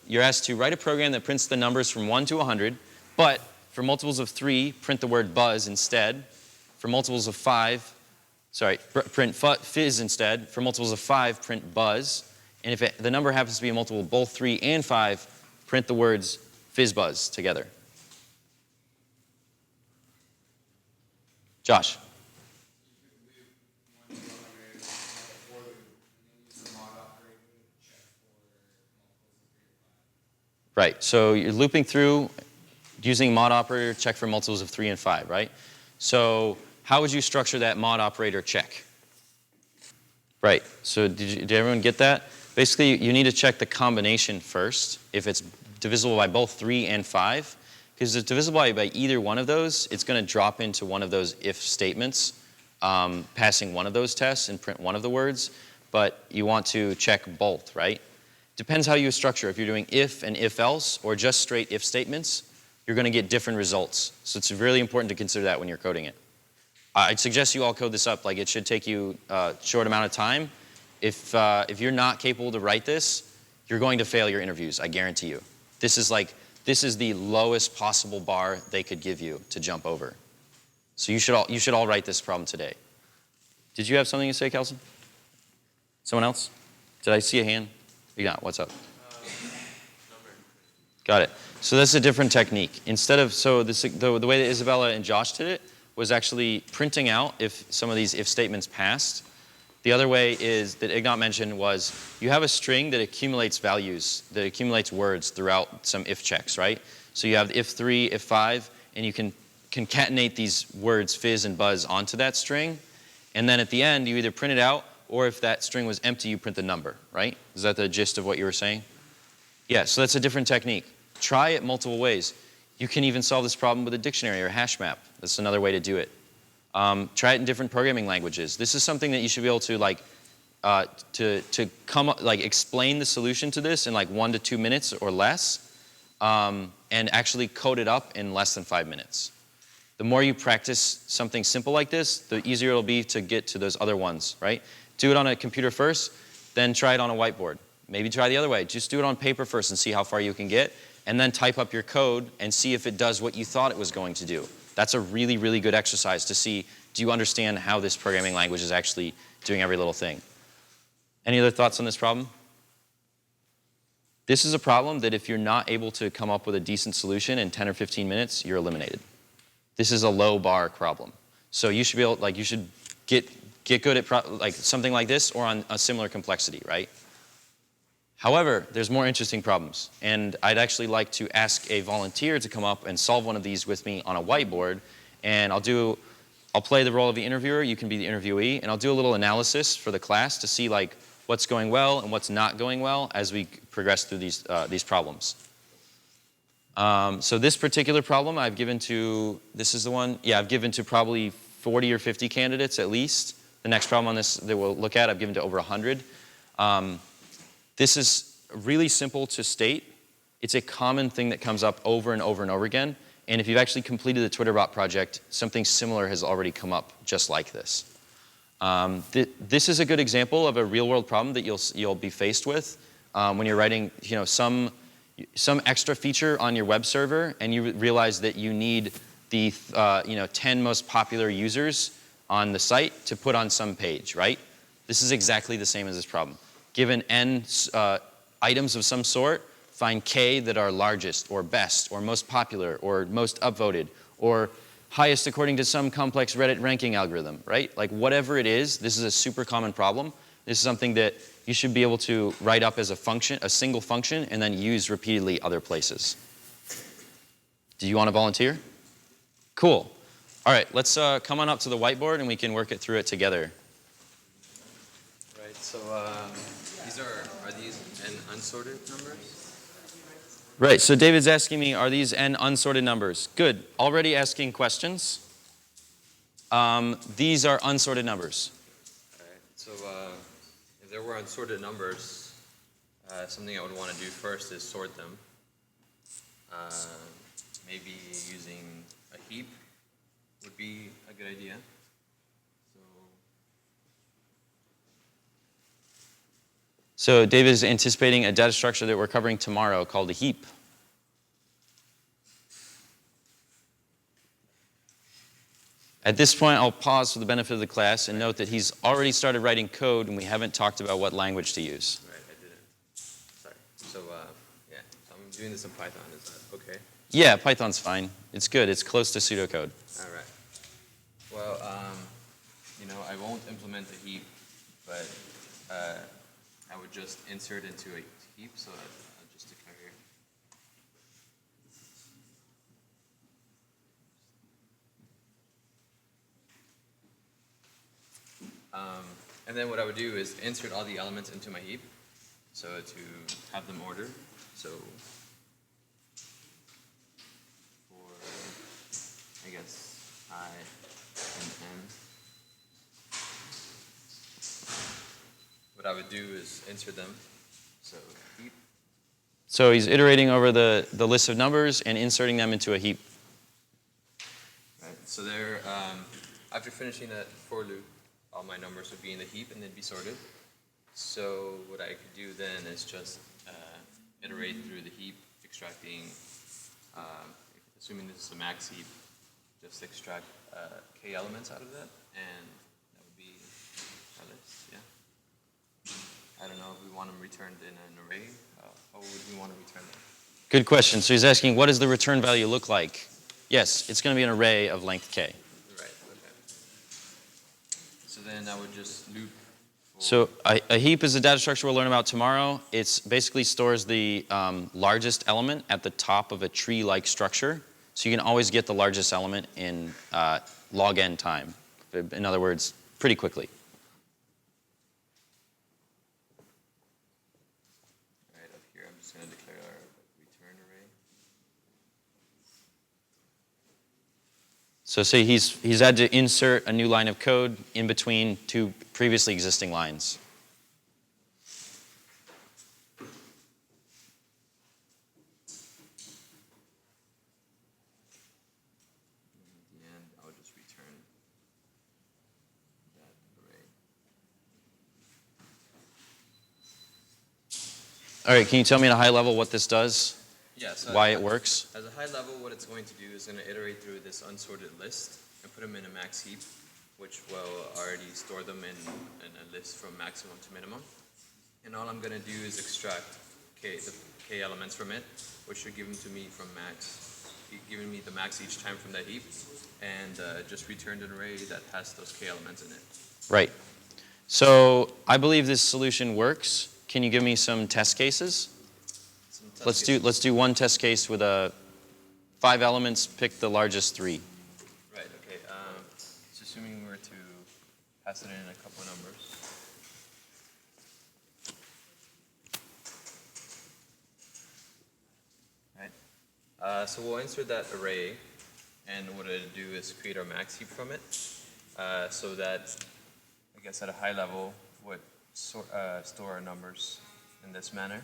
you're asked to write a program that prints the numbers from 1 to 100, but for multiples of 3, print the word buzz instead. For multiples of 5, print fizz instead. For multiples of 5, print buzz. And if the number happens to be a multiple of both 3 and 5, print the words FizzBuzz together. Josh. Right, so you're looping through using mod operator check for multiples of 3 and 5, right? So how would you structure that mod operator check? Right, so did everyone get that? Basically, you need to check the combination first, if it's divisible by both 3 and 5. Because if it's divisible by either one of those, it's going to drop into one of those if statements, passing one of those tests and print one of the words. But you want to check both, right? Depends how you structure. If you're doing if and if else, or just straight if statements, you're going to get different results. So it's really important to consider that when you're coding it. I'd suggest you all code this up. Like, it should take you a short amount of time. If you're not capable to write this, you're going to fail your interviews, I guarantee you. This is the lowest possible bar they could give you to jump over. So you should all write this problem today. Did you have something to say, Kelson? Someone else? Did I see a hand? Yeah, what's up? Got it. So that's a different technique. Instead of, the way that Isabella and Josh did it was actually printing out if some of these if statements passed. The other way is, that Ignat mentioned, was you have a string that accumulates values, that accumulates words throughout some if checks, right? So you have if 3, if 5, and you can concatenate these words fizz and buzz onto that string. And then at the end, you either print it out, or if that string was empty, you print the number, right? Is that the gist of what you were saying? Yeah, so that's a different technique. Try it multiple ways. You can even solve this problem with a dictionary or a hash map. That's another way to do it. Try it in different programming languages. This is something that you should be able to explain the solution to this in like 1 to 2 minutes or less, and actually code it up in less than 5 minutes. The more you practice something simple like this, the easier it'll be to get to those other ones, right? Do it on a computer first, then try it on a whiteboard. Maybe try the other way. Just do it on paper first and see how far you can get, and then type up your code and see if it does what you thought it was going to do. That's a really, really good exercise to see, do you understand how this programming language is actually doing every little thing? Any other thoughts on this problem? This is a problem that if you're not able to come up with a decent solution in 10 or 15 minutes, you're eliminated. This is a low bar problem. So you should be able, you should get good at something like this or on a similar complexity, right? However, there's more interesting problems, and I'd actually like to ask a volunteer to come up and solve one of these with me on a whiteboard, and I'll play the role of the interviewer, you can be the interviewee, and I'll do a little analysis for the class to see what's going well and what's not going well as we progress through these problems. So this particular problem I've given to, this is the one, yeah, I've given to probably 40 or 50 candidates at least. The next problem on this that we'll look at, I've given to over 100. This is really simple to state. It's a common thing that comes up over and over and over again. And if you've actually completed the TwitterBot project, something similar has already come up just like this. This is a good example of a real-world problem that you'll be faced with when you're writing, some extra feature on your web server, and you realize that you need the 10 most popular users on the site to put on some page, right? This is exactly the same as this problem. Given n items of some sort, find k that are largest or best or most popular or most upvoted or highest according to some complex Reddit ranking algorithm, right? Like whatever it is, this is a super common problem. This is something that you should be able to write up as a function, a single function, and then use repeatedly other places. Do you want to volunteer? Cool. All right, let's come on up to the whiteboard and we can work it through it together. Right, so are these n unsorted numbers? Right, so David's asking me, are these n unsorted numbers? Good, already asking questions. These are unsorted numbers. All right, so if there were unsorted numbers, something I would want to do first is sort them. Maybe using a heap would be a good idea. So So David is anticipating a data structure that we're covering tomorrow called a heap. At this point, I'll pause for the benefit of the class and note that he's already started writing code and we haven't talked about what language to use. Right, I didn't. Sorry. So, yeah, so I'm doing this in Python. Is that okay? Yeah, Python's fine. It's good. It's close to pseudocode. All right. Well, I won't implement the heap, but I would just insert into a heap. So I'll just declare here. And then what I would do is insert all the elements into my heap. So to have them ordered. So for, I guess, I and n. What I would do is insert them. So heap. So he's iterating over the list of numbers and inserting them into a heap. Right. So there, after finishing that for loop, all my numbers would be in the heap and they'd be sorted. So what I could do then is just iterate through the heap, extracting, assuming this is a max heap, just extract k elements out of that, and that would be our list, yeah. I don't know if we want them returned in an array. How would we want to return them? Good question. So he's asking, what does the return value look like? Yes, it's going to be an array of length k. Right, okay. So then I would just loop. So a heap is a data structure we'll learn about tomorrow. It basically stores the largest element at the top of a tree-like structure. So you can always get the largest element in log n time. In other words, pretty quickly. Right up here, I'm just going to declare our return array. So say he's had to insert a new line of code in between two previously existing lines. At the end, I'll just return that array. All right, can you tell me at a high level what this does? Yeah, so Why it works? As a high level, what it's going to do is going to iterate through this unsorted list and put them in a max heap, which will already store them in a list from maximum to minimum. And all I'm going to do is extract the k elements from it, which should give them to me from max, giving me the max each time from that heap, and just return an array that has those k elements in it. Right. So I believe this solution works. Can you give me some test cases? Let's do one test case with 5 elements. Pick the largest 3. Right. Okay. So assuming we were to pass it in a couple of numbers. Right. So we'll insert that array, and what it'll do is create our max heap from it, so that, I guess at a high level, would store our numbers in this manner.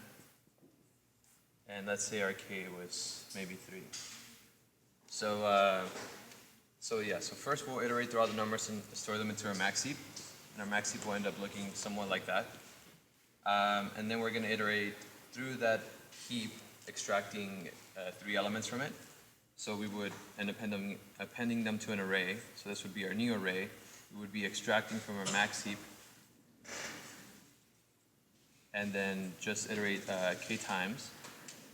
And let's say our k was maybe 3. So so first we'll iterate through all the numbers and store them into our max heap, and our max heap will end up looking somewhat like that. And then we're going to iterate through that heap, extracting 3 elements from it. So we would end up appending them to an array. So this would be our new array. We would be extracting from our max heap, and then just iterate k times.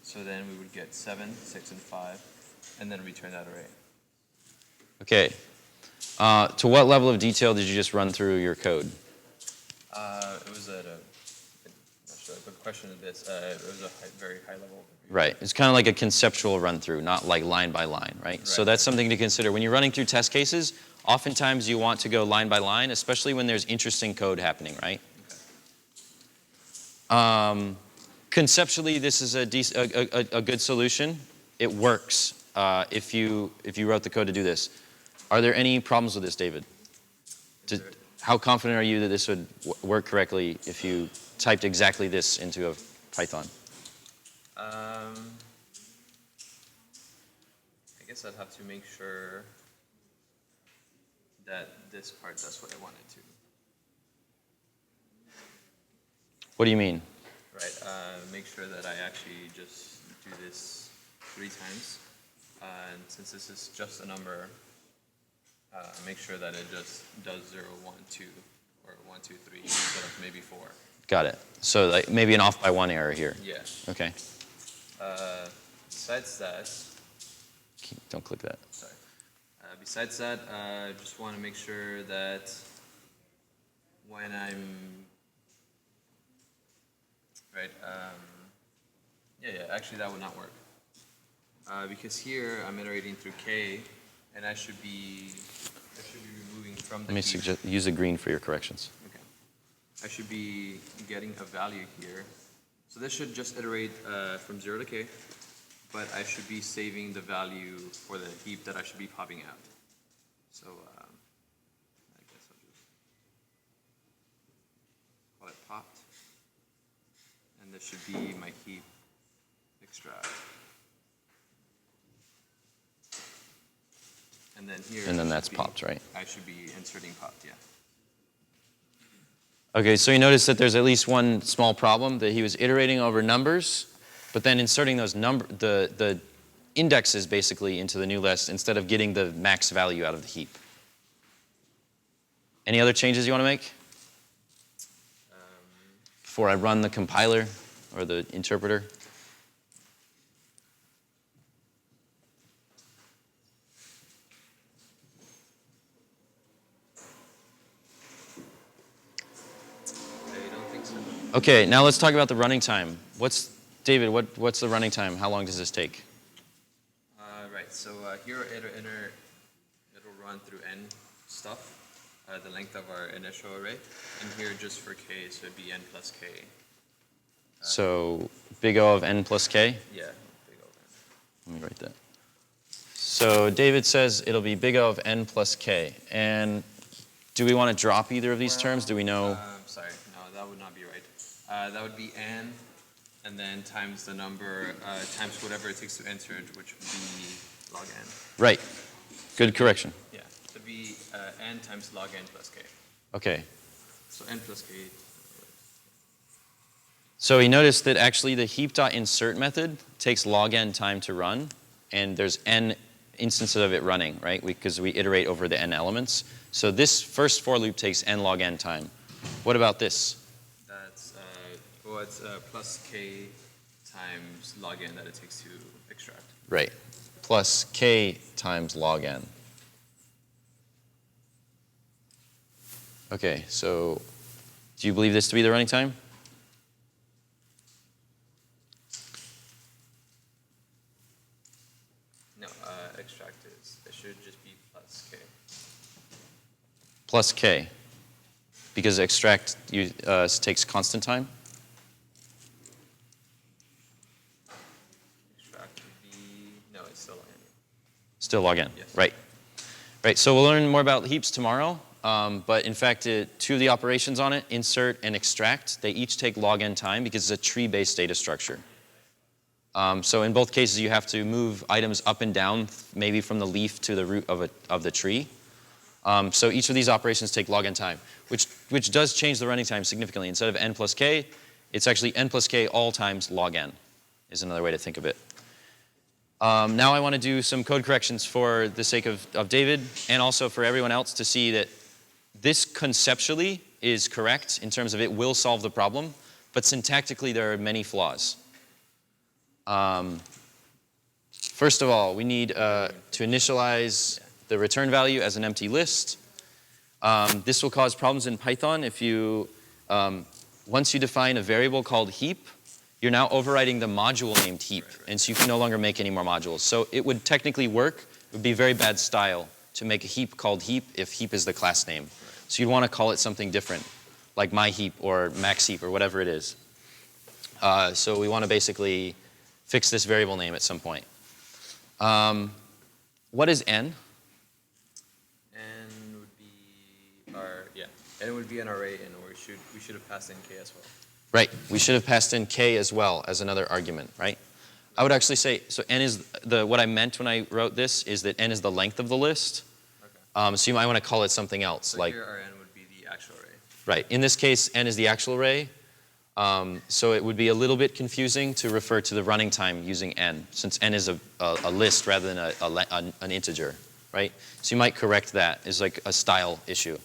So then we would get 7, 6, and 5, and then return that array. Okay. To what level of detail did you just run through your code? It was at a, I'm not sure, but the question is this, it was a very high level. Right. It's kind of like a conceptual run through, not like line by line, right? So that's something to consider. When you're running through test cases, oftentimes you want to go line by line, especially when there's interesting code happening, right? Okay. Conceptually, this is a good solution. It works if you wrote the code to do this. Are there any problems with this, David? How confident are you that this would work correctly if you typed exactly this into a Python? I guess I'd have to make sure that this part does what I want it to. What do you mean? Right, make sure that I actually just do this 3 times. And since this is just a number, make sure that it just does 0, 1, 2, or 1, 2, 3 instead of maybe 4. Got it. So like maybe an off by 1 error here. Yeah. Okay. Besides that, Don't click that. sorry. Besides that, just want to make sure that when I'm right, actually that would not work because here I'm iterating through k, and I should be removing from the Let me heap. suggest use the green for your corrections. Okay. I should be getting a value here. So this should just iterate from 0 to k, but I should be saving the value for the heap that I should be popping out. So I guess I'll just call it popped. And this should be my heap extract. And then here. And then should that's be- popped, right? I should be inserting popped, yeah. Okay, so you notice that there's at least one small problem, that he was iterating over numbers, but then inserting those the indexes basically into the new list instead of getting the max value out of the heap. Any other changes you want to make? Before I run the compiler or the interpreter? I don't think so. Okay, now let's talk about the running time. David, what's the running time? How long does this take? Right, so here it'll run through n stuff, the length of our initial array, and here just for k, so it'd be n plus k. So big O of n plus k? Yeah, big O n. Let me write that. So David says it'll be big O of n plus k. And do we want to drop either of these terms? Do we know? Sorry, no, that would not be right. That would be n, and then times the number, times whatever it takes to enter it, which would be log n. Right. Good correction. Yeah, so it'd be n times log n plus k. Okay. So n plus k. So he noticed that actually the heap.insert method takes log n time to run, and there's n instances of it running, right? Because we iterate over the n elements. So this first for loop takes n log n time. What about this? That's, it's plus k times log n that it takes to extract. Right. Plus k times log n. Okay, so do you believe this to be the running time? No, extract is, it should just be plus k. Plus k. Because extract takes constant time? Extract would be, no, it's still n. Still log n. Yes. Right. Right, so we'll learn more about heaps tomorrow. But in fact, two of the operations on it, insert and extract, they each take log n time because it's a tree-based data structure. So in both cases, you have to move items up and down, maybe from the leaf to the root of the tree. So each of these operations take log n time, which does change the running time significantly. Instead of n plus k, it's actually n plus k all times log n, is another way to think of it. Now I want to do some code corrections for the sake of David and also for everyone else to see that this conceptually is correct in terms of it will solve the problem, but syntactically there are many flaws. First of all, we need to initialize the return value as an empty list. This will cause problems in Python if you, once you define a variable called heap, you're now overriding the module named heap, and so you can no longer make any more modules. So it would technically work. It would be very bad style to make a heap called heap if heap is the class name. So you'd want to call it something different, like my heap or max heap or whatever it is. So we want to basically fix this variable name at some point. What is n? N would be our, yeah, n would be an array, and we should have passed in k as well. Right, we should have passed in k as well as another argument, right? I would actually say, so n is what I meant when I wrote this is that n is the length of the list. Okay. So you might want to call it something else, So like, here our n would be the actual array. right, in this case, n is the actual array. So it would be a little bit confusing to refer to the running time using n, since n is a list rather than an integer, right? So you might correct that as like a style issue.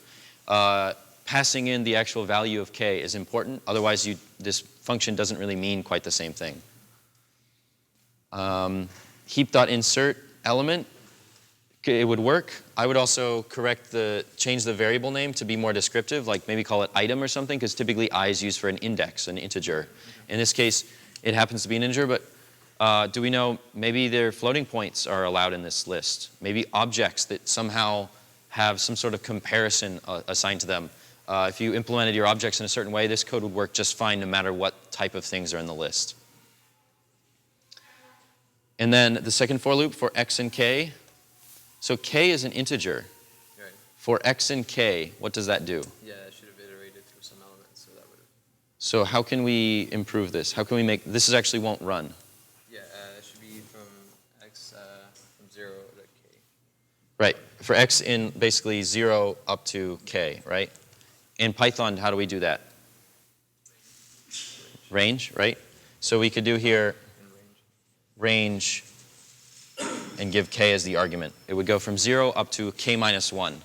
Passing in the actual value of k is important, otherwise this function doesn't really mean quite the same thing. Heap.insert element, it would work. I would also change the variable name to be more descriptive, like maybe call it item or something, because typically I is used for an index, an integer. In this case, it happens to be an integer, but do we know maybe their floating points are allowed in this list? Maybe objects that somehow have some sort of comparison assigned to them. If you implemented your objects in a certain way, this code would work just fine no matter what type of things are in the list. And then the second for loop for x and k. So k is an integer. Right. For x and k, what does that do? Yeah, I should have iterated through some elements, so that would have. So how can we improve this? How can we make, this actually won't run. Yeah, it should be from x from 0 to k. Right, for x in basically 0 up to k, right? In Python, how do we do that? Range, right? So we could do here range and give k as the argument. It would go from 0 up to k minus 1,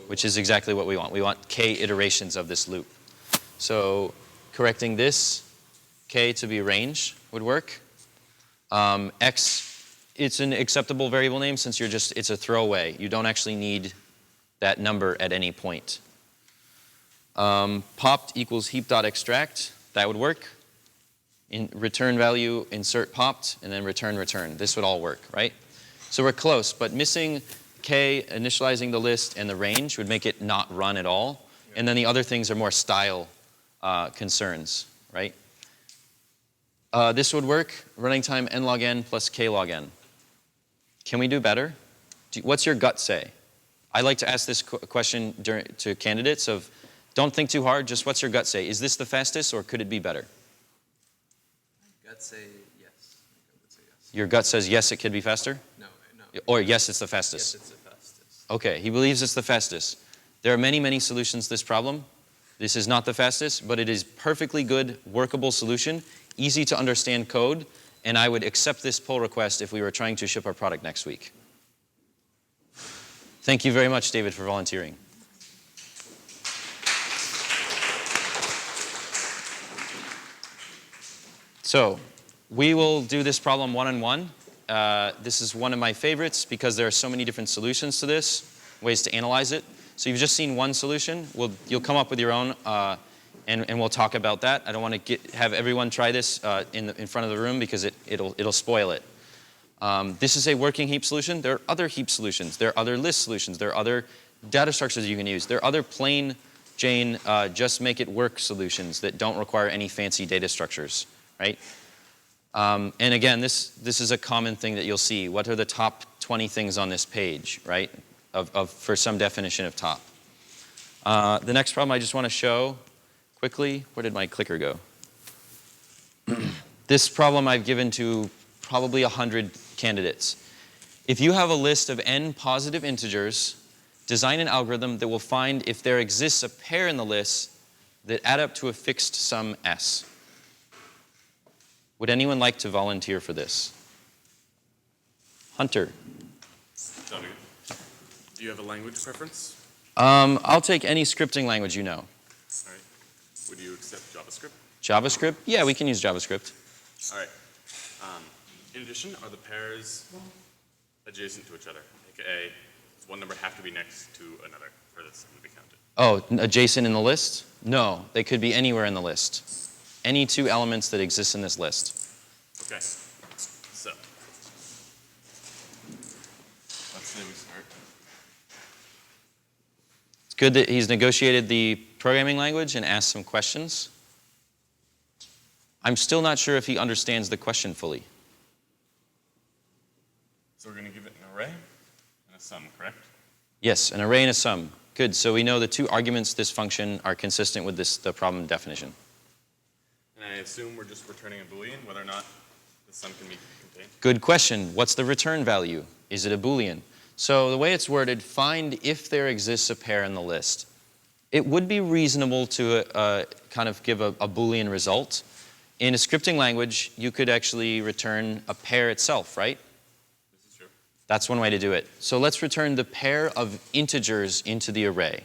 which is exactly what we want. We want k iterations of this loop. So correcting this, k to be range would work. X, it's an acceptable variable name since it's a throwaway. You don't actually need that number at any point. Popped equals heap.extract, that would work. In return value, insert popped, and then return. This would all work, right? So we're close, but missing k, initializing the list, and the range would make it not run at all. And then the other things are more style concerns, right? This would work, running time n log n plus k log n. Can we do better? What's your gut say? I like to ask this question to candidates of, don't think too hard, just what's your gut say? Is this the fastest or could it be better? I'd say yes. I would say yes. Your gut says yes, it could be faster? No. Or yes, it's the fastest? Yes, it's the fastest. Okay, he believes it's the fastest. There are many, many solutions to this problem. This is not the fastest, but it is perfectly good, workable solution, easy to understand code, and I would accept this pull request if we were trying to ship our product next week. Thank you very much, David, for volunteering. So we will do this problem one-on-one. This is one of my favorites because there are so many different solutions to this, ways to analyze it. So you've just seen one solution. You'll come up with your own, and we'll talk about that. I don't want to have everyone try this in front of the room because it'll spoil it. This is a working heap solution. There are other heap solutions. There are other list solutions. There are other data structures you can use. There are other plain Jane just make it work solutions that don't require any fancy data structures. Right? And again, this is a common thing that you'll see. What are the top 20 things on this page, right, for some definition of top? The next problem I just want to show quickly, where did my clicker go? This problem I've given to probably 100 candidates. If you have a list of n positive integers, design an algorithm that will find if there exists a pair in the list that add up to a fixed sum s. Would anyone like to volunteer for this? Hunter. Johnny, do you have a language preference? I'll take any scripting language you know. All right. Would you accept JavaScript? JavaScript? Yeah, we can use JavaScript. All right. In addition, are the pairs adjacent to each other? AKA, does one number have to be next to another for this to be counted? Oh, adjacent in the list? No, they could be anywhere in the list. Any two elements that exist in this list. Okay. So, let's say we start. It's good that he's negotiated the programming language and asked some questions. I'm still not sure if he understands the question fully. So we're going to give it an array and a sum, correct? Yes, an array and a sum. Good, so we know the two arguments to this function are consistent with the problem definition. And I assume we're just returning a Boolean, whether or not the sum can be contained. Good question. What's the return value? Is it a Boolean? So the way it's worded, find if there exists a pair in the list. It would be reasonable to kind of give a Boolean result. In a scripting language, you could actually return a pair itself, right? This is true. That's one way to do it. So let's return the pair of integers into the array.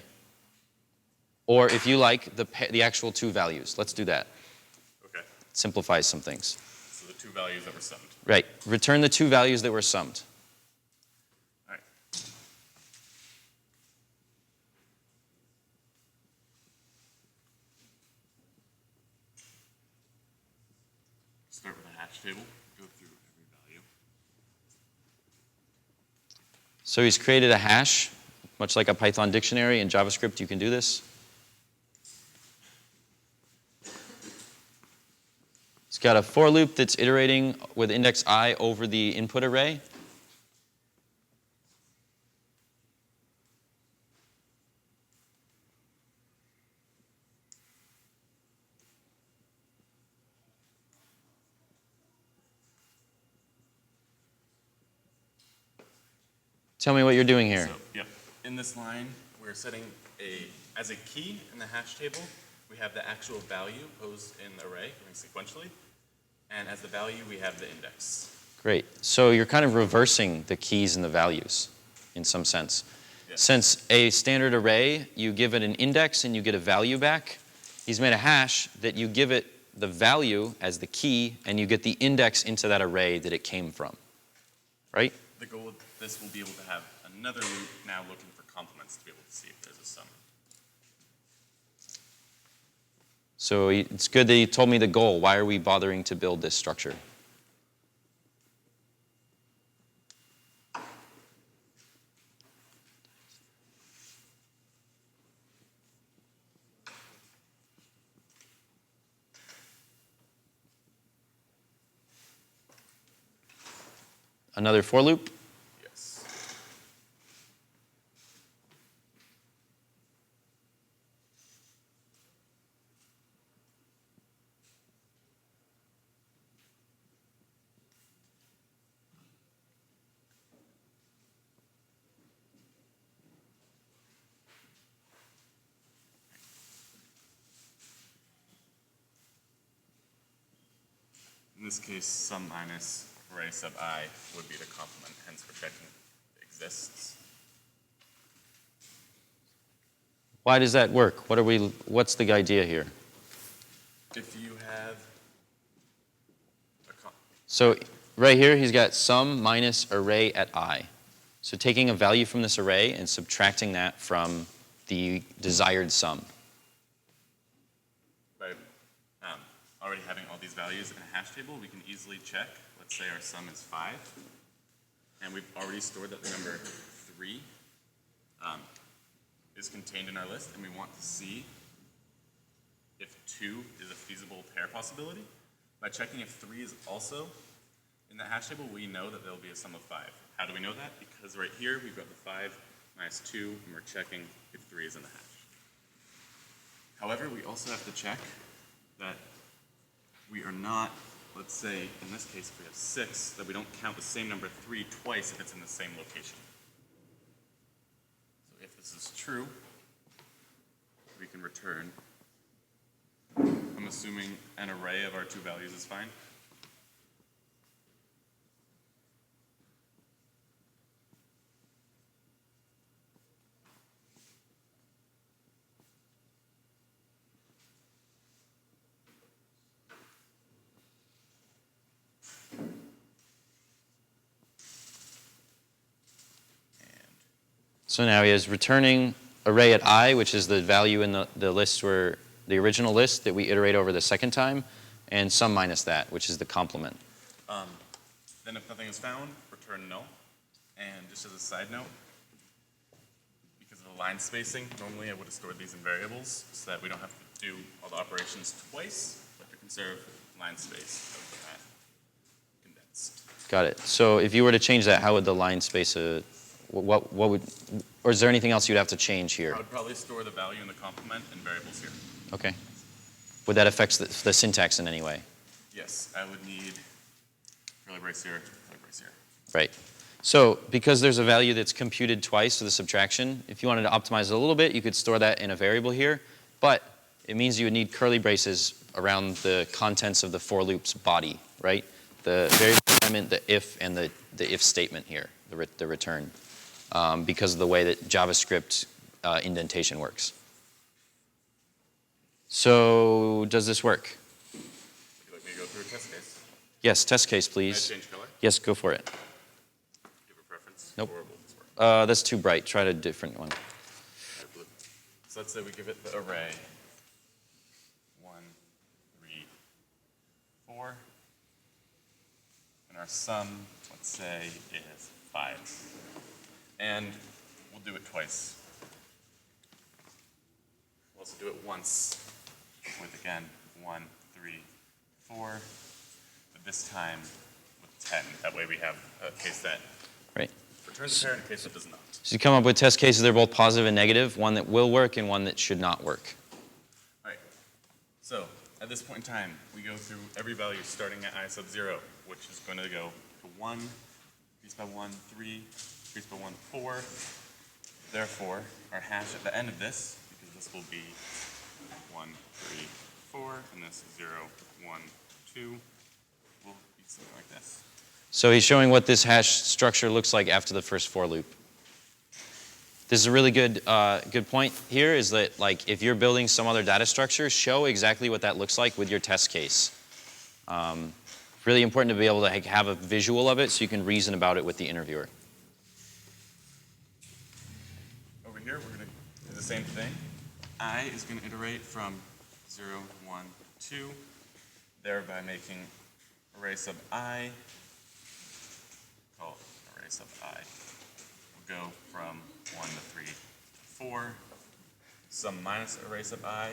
Or if you like, the actual two values. Let's do that. Okay. Simplifies some things. So the two values that were summed. Right. Return the two values that were summed. All right. Start with a hash table. Go through every value. So he's created a hash, much like a Python dictionary. In JavaScript, you can do this. It's got a for loop that's iterating with index I over the input array. Tell me what you're doing here. So, yep. In this line, we're setting as a key in the hash table, we have the actual value posed in the array, going sequentially. And as the value, we have the index. Great. So you're kind of reversing the keys and the values in some sense. Yes. Since a standard array, you give it an index and you get a value back, he's made a hash that you give it the value as the key and you get the index into that array that it came from. Right? The goal with this will be able to have another loop now looking for complements to be able to see if there's a sum. So it's good that you told me the goal. Why are we bothering to build this structure? Another for loop. Yes. In this case, sum minus array sub I would be the complement, hence we're checking if it exists. Why does that work? What's the idea here? If you have So right here, he's got sum minus array at I. So taking a value from this array and subtracting that from the desired sum. by already having all these values in a hash table, we can easily check. Let's say our sum is 5, and we've already stored that the number 3 is contained in our list, and we want to see if 2 is a feasible pair possibility. By checking if 3 is also in that hash table, we know that there will be a sum of 5. How do we know that? Because right here, we've got the 5 minus 2, and we're checking if 3 is in the hash. However, we also have to check that we are not, let's say, in this case, if we have 6, that we don't count the same number 3 twice if it's in the same location. So if this is true, we can return, I'm assuming an array of our two values is fine. So now he is returning array at I, which is the value in the list where the original list that we iterate over the second time, and sum minus that, which is the complement. Then if nothing is found, return null. And just as a side note, because of the line spacing, normally I would have stored these in variables so that we don't have to do all the operations twice, but to conserve line space of that condensed. Got it. So if you were to change that, how would the line space, what would, or is there anything else you'd have to change here? I would probably store the value in the complement in variables here. Okay. Would that affect the syntax in any way? Yes, I would need curly brace here, curly brace here. Right. So because there's a value that's computed twice for the subtraction, if you wanted to optimize it a little bit, you could store that in a variable here, but it means you would need curly braces around the contents of the for loop's body, right? The variable element, the if, and the if statement here, the return, because of the way that JavaScript indentation works. So does this work? Would you like me to go through a test case? Yes, test case, Can I please. change color? Yes, go for it. Do you have a preference? Nope. Or will this work? That's too bright. Try a different one. Alright, blue. So let's say we give it the array 1, 3, 4, and our sum, let's say, is 5. And we'll do it twice. We'll also do it once with, again, 1, 3, 4, but this time with 10. That way we have a case that Right. returns a pair and a case that does not. So you come up with test cases. They're both positive and negative, one that will work and one that should not work. All right. So at this point in time, we go through every value starting at I sub 0, which is going to go to 1, increased by 1, 3, increased by 1, 4. Therefore, our hash at the end of this, because this will be 1, 3, 4, and this 0, 1, 2, will be something like this. So he's showing what this hash structure looks like after the first for loop. This is a really good point here, is that like if you're building some other data structure, show exactly what that looks like with your test case. Really important to be able to have a visual of it so you can reason about it with the interviewer. Over here, we're going to do the same thing. I is going to iterate from 0, 1, 2, thereby making array sub I, call it array sub I. We'll go from 1 to 3 to 4, sum minus array sub I.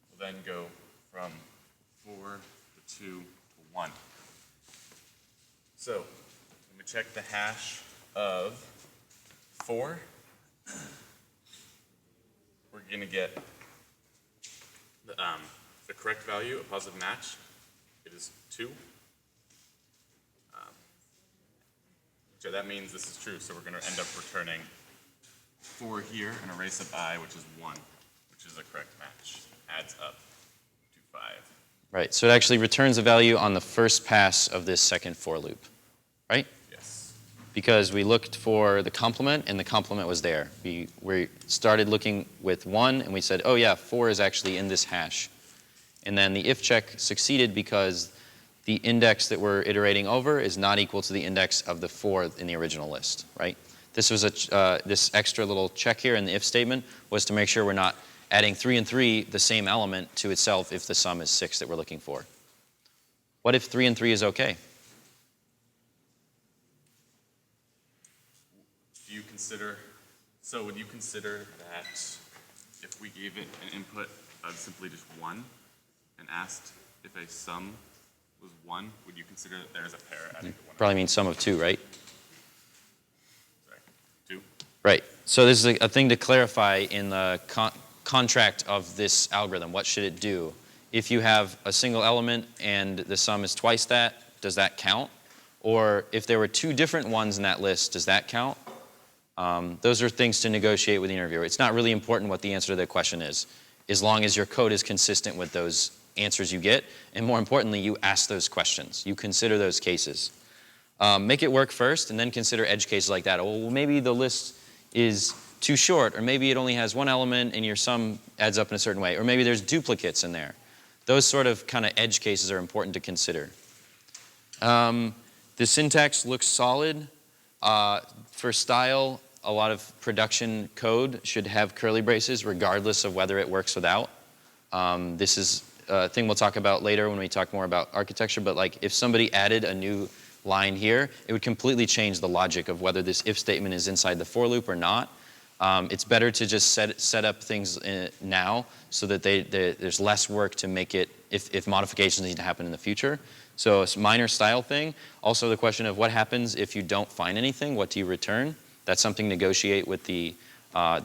We'll then go from 4 to 2 to 1. So, when we check the hash of 4, we're going to get the correct value, a positive match. It is 2. So that means this is true, so we're going to end up returning 4 here and array sub I, which is 1, which is a correct match. Adds up to 5. Right, so it actually returns a value on the first pass of this second for loop, right? Yes. Because we looked for the complement, and the complement was there. We started looking with 1, and we said, oh yeah, 4 is actually in this hash. And then the if check succeeded because the index that we're iterating over is not equal to the index of the 4 in the original list, right? This was this extra little check here in the if statement was to make sure we're not adding 3 and 3, the same element, to itself if the sum is 6 that we're looking for. What if 3 and 3 is okay? Do you consider, so would you consider that if we gave it an input of simply just 1 and asked if a sum was 1, would you consider that there's a pair adding to 1? Probably means sum of 2, right? Sorry, 2? Right. So this is a thing to clarify in the contract of this algorithm. What should it do? If you have a single element and the sum is twice that, does that count? Or if there were 2 different ones in that list, does that count? Those are things to negotiate with the interviewer. It's not really important what the answer to the question is, as long as your code is consistent with those answers you get, and more importantly, you ask those questions. You consider those cases. Make it work first, and then consider edge cases like that. Well, maybe the list is too short, or maybe it only has 1 element and your sum adds up in a certain way, or maybe there's duplicates in there. Those sort of kind of edge cases are important to consider. The syntax looks solid. For style, a lot of production code should have curly braces regardless of whether it works without. This is a thing we'll talk about later when we talk more about architecture, but like if somebody added a new line here, it would completely change the logic of whether this if statement is inside the for loop or not. It's better to just set up things now so that there's less work to make it if modifications need to happen in the future. So it's a minor style thing. Also the question of what happens if you don't find anything, what do you return? That's something to negotiate with the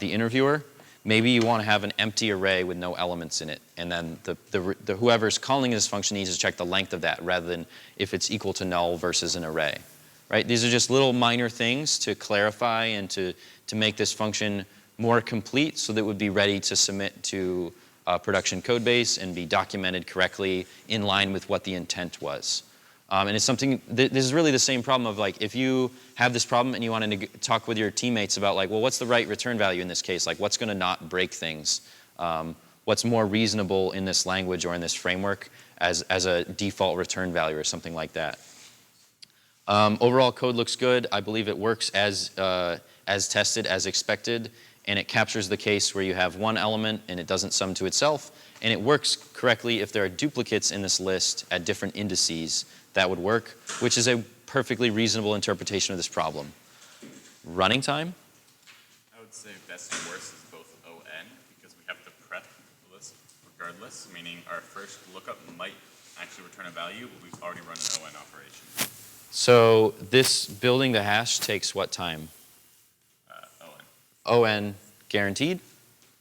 interviewer. maybe you want to have an empty array with no elements in it, and then the whoever's calling this function needs to check the length of that rather than if it's equal to null versus an array, right? These are just little minor things to clarify and to make this function more complete so that it would be ready to submit to a production code base and be documented correctly in line with what the intent was. And it's something, this is really the same problem of like, if you have this problem and you want to talk with your teammates about like, well, what's the right return value in this case? Like, what's going to not break things? What's more reasonable in this language or in this framework as a default return value or something like that? Overall, code looks good. I believe it works as tested, as expected, and it captures the case where you have one element and it doesn't sum to itself, and it works correctly if there are duplicates in this list at different indices. That would work, which is a perfectly reasonable interpretation of this problem. Running time? I would say best and worst is both O and, because we have to prep the list regardless, meaning our first lookup might actually return a value, but we've already run an ON operation. So this building the hash takes what time? ON. ON guaranteed,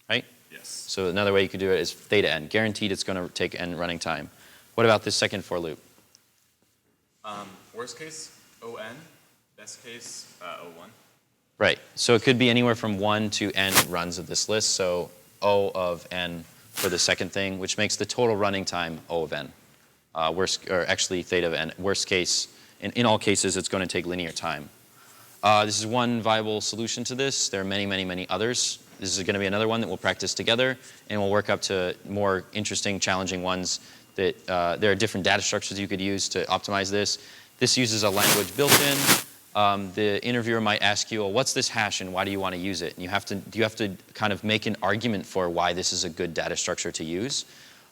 right? Yes. So another way you could do it is theta n. Guaranteed it's going to take n running time. What about this second for loop? Worst case, ON. Best case, O1. Right. So it could be anywhere from 1 to n runs of this list. So O of n for the second thing, which makes the total running time O of n. Actually theta of n. Worst case, in all cases, it's going to take linear time. This is one viable solution to this. There are many, many, many others. This is going to be another one that we'll practice together, and we'll work up to more interesting, challenging ones that there are different data structures you could use to optimize this. This uses a language built in. The interviewer might ask you, well, what's this hash and why do you want to use it? And you have to kind of make an argument for why this is a good data structure to use.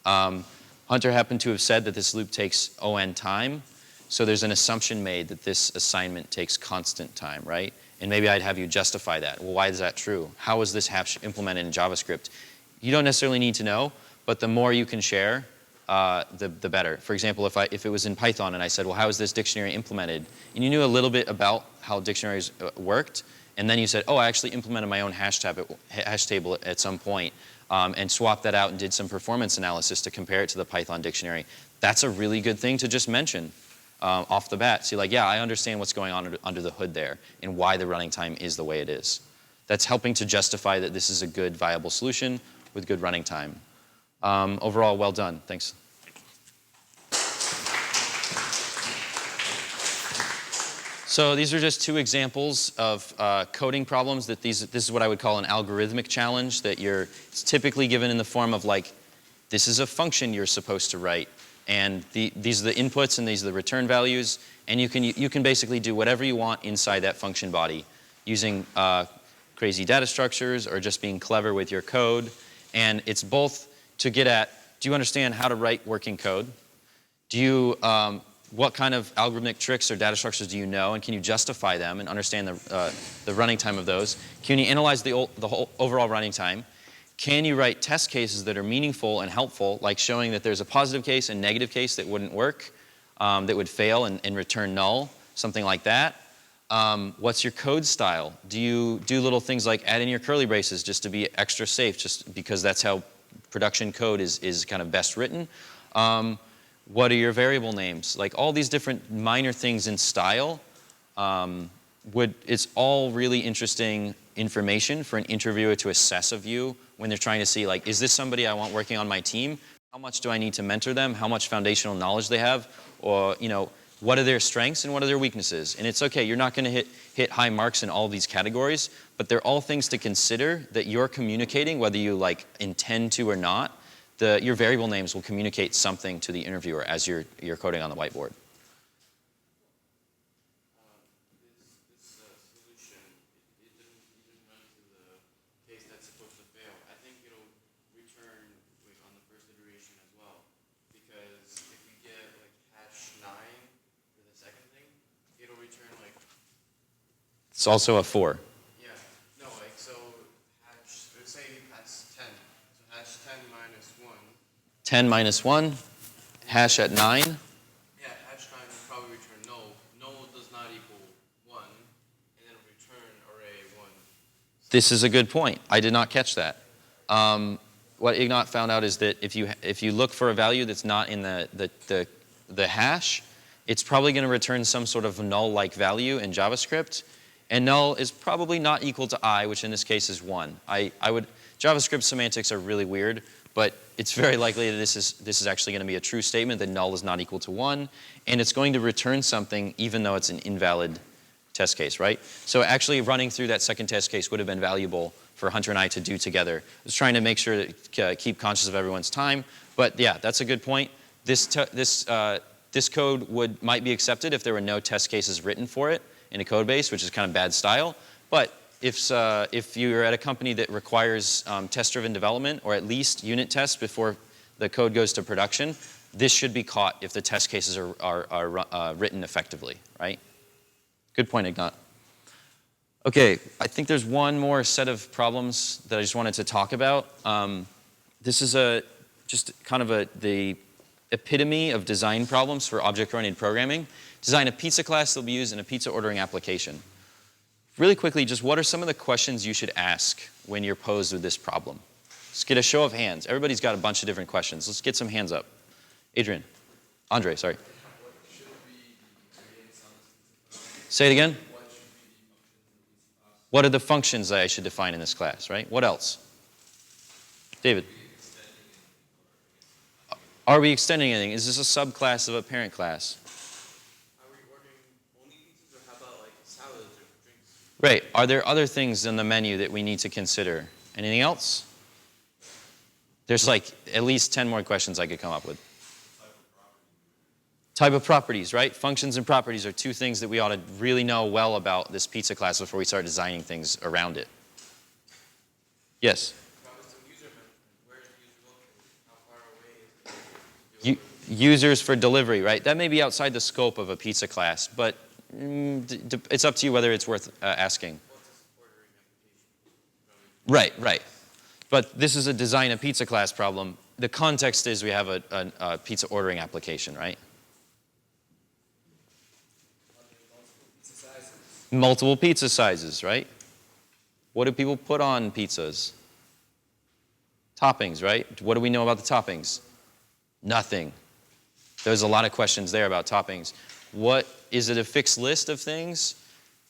Hunter happened to have said that this loop takes ON time. So there's an assumption made that this assignment takes constant time, right? And maybe I'd have you justify that. Well, why is that true? How is this hash implemented in JavaScript? You don't necessarily need to know, but the more you can share, the better. For example, if it was in Python and I said, well, how is this dictionary implemented? And you knew a little bit about how dictionaries worked, and then you said, oh, I actually implemented my own hash table at some point, and swapped that out and did some performance analysis to compare it to the Python dictionary. That's a really good thing to just mention off the bat. So you're like, yeah, I understand what's going on under the hood there and why the running time is the way it is. That's helping to justify that this is a good, viable solution with good running time. Overall, well done. Thanks. So these are just two examples of coding problems that this is what I would call an algorithmic challenge that it's typically given in the form of like, this is a function you're supposed to write, and these are the inputs and these are the return values, and you can basically do whatever you want inside that function body using crazy data structures or just being clever with your code. And it's both to get at, do you understand how to write working code? What kind of algorithmic tricks or data structures do you know, and can you justify them and understand the running time of those? Can you analyze the whole overall running time? Can you write test cases that are meaningful and helpful, like showing that there's a positive case and negative case that wouldn't work, that would fail and return null, something like that? What's your code style? Do you do little things like add in your curly braces just to be extra safe, just because that's how production code is kind of best written? What are your variable names? Like all these different minor things in style, it's all really interesting information for an interviewer to assess of you when they're trying to see, like, is this somebody I want working on my team? How much do I need to mentor them? How much foundational knowledge they have? Or, what are their strengths and what are their weaknesses? And it's okay, you're not going to hit high marks in all these categories, but they're all things to consider that you're communicating, whether you intend to or not. Your variable names will communicate something to the interviewer as you're coding on the whiteboard. This solution, it didn't run to the case that's supposed to fail. I think it'll return on the first iteration as well, because if you get hash 9 for the second thing, it'll return It's also a 4. yeah, no, so say hash 10, so hash 10 minus 1. 10 minus 1, hash at 9. Yeah, hash 9 will probably return null. Null does not equal 1, and it'll return array 1. This is a good point. I did not catch that. what Ignat found out is that if you look for a value that's not in the hash, it's probably going to return some sort of null-like value in JavaScript, and null is probably not equal to I, which in this case is 1. JavaScript semantics are really weird, but it's very likely that this is actually going to be a true statement that null is not equal to 1, and it's going to return something even though it's an invalid test case, right? So actually running through that second test case would have been valuable for Hunter and I to do together. I was trying to make sure to keep conscious of everyone's time, but yeah, that's a good point. This code might be accepted if there were no test cases written for it in a code base, which is kind of bad style. But if you're at a company that requires test-driven development, or at least unit tests before the code goes to production, this should be caught if the test cases are written effectively, right? Good point, Ignat. Okay, I think there's one more set of problems that I just wanted to talk about. This is just kind of the epitome of design problems for object-oriented programming. Design a pizza class that will be used in a pizza ordering application. Really quickly, just what are some of the questions you should ask when you're posed with this problem? Let's get a show of hands. Everybody's got a bunch of different questions. Let's get some hands up. Andre, sorry. Say it again. What are the functions that I should define in this class, right? What else? David. Are we extending anything? Is this a subclass of a parent class? Are we ordering only pizzas, or how about like salads or drinks? Right. Are there other things in the menu that we need to consider? Anything else? There's like at least 10 more questions I could come up with. Type of properties, right? Functions and properties are two things that we ought to really know well about this pizza class before we start designing things around it. Yes? Where is the user located? How far away is it? Users for delivery, right? That may be outside the scope of a pizza class, but it's up to you whether it's worth asking. Right. But this is a design a pizza class problem. The context is we have a pizza ordering application, right? Multiple pizza sizes, right? What do people put on pizzas? Toppings, right? What do we know about the toppings? Nothing. There's a lot of questions there about toppings. Is it a fixed list of things?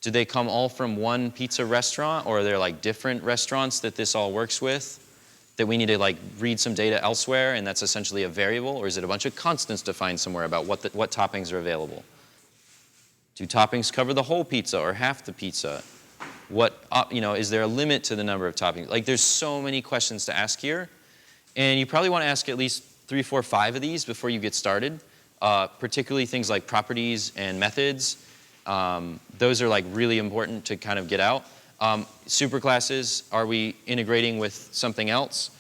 Do they come all from one pizza restaurant, or are there like different restaurants that this all works with that we need to like read some data elsewhere, and that's essentially a variable? Or is it a bunch of constants defined somewhere about what toppings are available? Do toppings cover the whole pizza or half the pizza? Is there a limit to the number of toppings? Like, there's so many questions to ask here, and you probably want to ask at least 3, 4, 5 of these before you get started. Particularly things like properties and methods. Those are like really important to kind of get out. Superclasses, are we integrating with something else?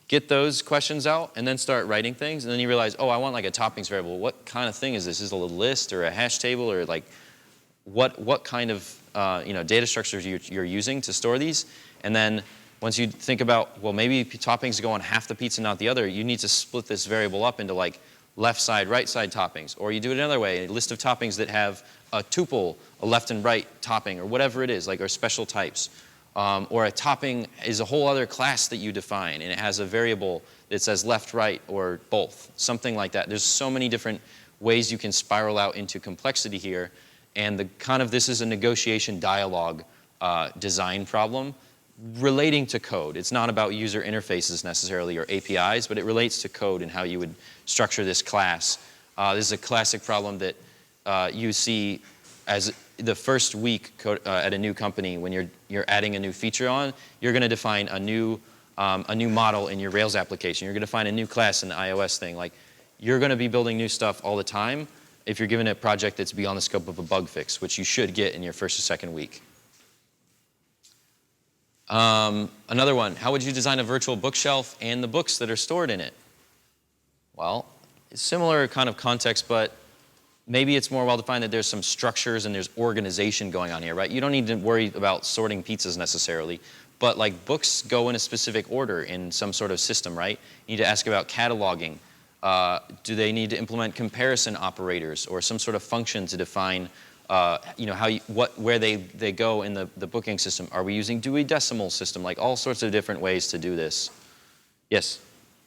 Get those questions out and then start writing things, and then you realize, oh, I want like a toppings variable. What kind of thing is this? Is it a list or a hash table, or like what kind of data structures you're using to store these? And then once you think about, well, maybe toppings go on half the pizza, not the other, you need to split this variable up into like left side, right side toppings. Or you do it another way, a list of toppings that have a tuple, a left and right topping, or whatever it is, like, or special types. Or a topping is a whole other class that you define, and it has a variable that says left, right, or both, something like that. There's so many different ways you can spiral out into complexity here, and this is a negotiation dialogue design problem relating to code. It's not about user interfaces necessarily or APIs, but it relates to code and how you would structure this class. This is a classic problem that you see as the first week at a new company when you're adding a new feature on. You're going to define a new model in your Rails application. You're going to find a new class in the iOS thing. Like, you're going to be building new stuff all the time if you're given a project that's beyond the scope of a bug fix, which you should get in your first or second week. Another one, how would you design a virtual bookshelf and the books that are stored in it? Well, it's similar kind of context, but maybe it's more well-defined that there's some structures and there's organization going on here, right? You don't need to worry about sorting pizzas necessarily, but like books go in a specific order in some sort of system, right? You need to ask about cataloging. Do they need to implement comparison operators or some sort of function to define where they go in the booking system? Are we using Dewey Decimal System? Like, all sorts of different ways to do this. Yes.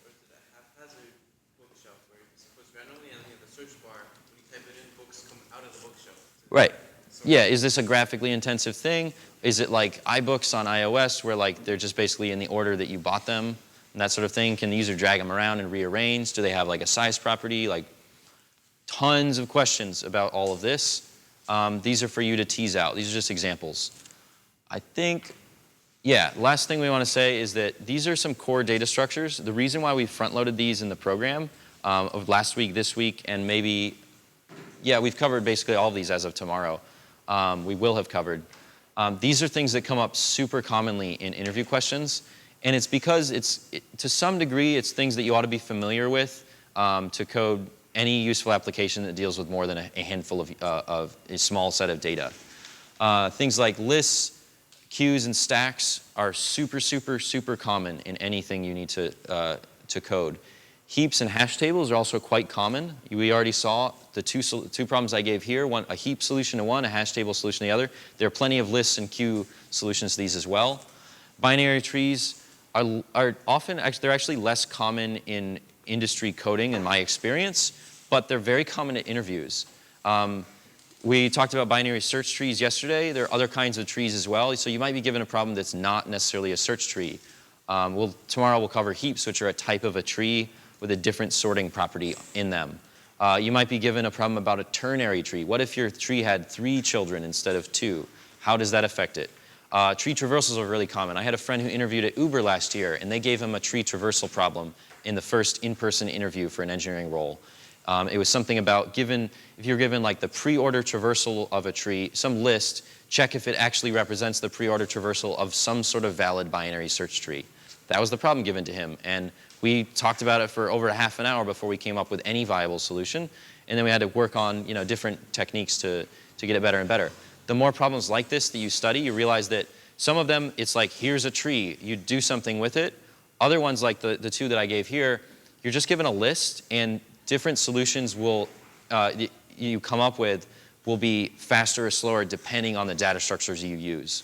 Or is it a haphazard bookshelf where you're supposed to randomly and in the search bar, when you type it in, books come out of the bookshelf? Right. Yeah, is this a graphically intensive thing? Is it like iBooks on iOS where like they're just basically in the order that you bought them and that sort of thing? Can the user drag them around and rearrange? Do they have like a size property? Like tons of questions about all of this. These are for you to tease out. These are just examples. I think, yeah, last thing we want to say is that these are some core data structures. The reason why we front-loaded these in the program of last week, this week, and maybe, yeah, we've covered basically all of these as of tomorrow. We will have covered. These are things that come up super commonly in interview questions, and it's because to some degree, it's things that you ought to be familiar with to code any useful application that deals with more than a handful of a small set of data. Things like lists, queues, and stacks are super, super, super common in anything you need to code. Heaps and hash tables are also quite common. We already saw the two problems I gave here, one, a heap solution to one, a hash table solution to the other. There are plenty of lists and queue solutions to these as well. Binary trees are often, they're actually less common in industry coding in my experience, but they're very common at interviews. We talked about binary search trees yesterday. There are other kinds of trees as well. So you might be given a problem that's not necessarily a search tree. Tomorrow we'll cover heaps, which are a type of a tree with a different sorting property in them. You might be given a problem about a ternary tree. What if your tree had 3 children instead of 2? How does that affect it? Tree traversals are really common. I had a friend who interviewed at Uber last year, and they gave him a tree traversal problem in the first in-person interview for an engineering role. It was something about if you're given like the pre-order traversal of a tree, some list, check if it actually represents the pre-order traversal of some sort of valid binary search tree. That was the problem given to him. And we talked about it for over a half an hour before we came up with any viable solution. And then we had to work on different techniques to get it better and better. The more problems like this that you study, you realize that some of them, it's like, here's a tree. You do something with it. Other ones, like the 2 that I gave here, you're just given a list, and different solutions you come up with will be faster or slower depending on the data structures you use.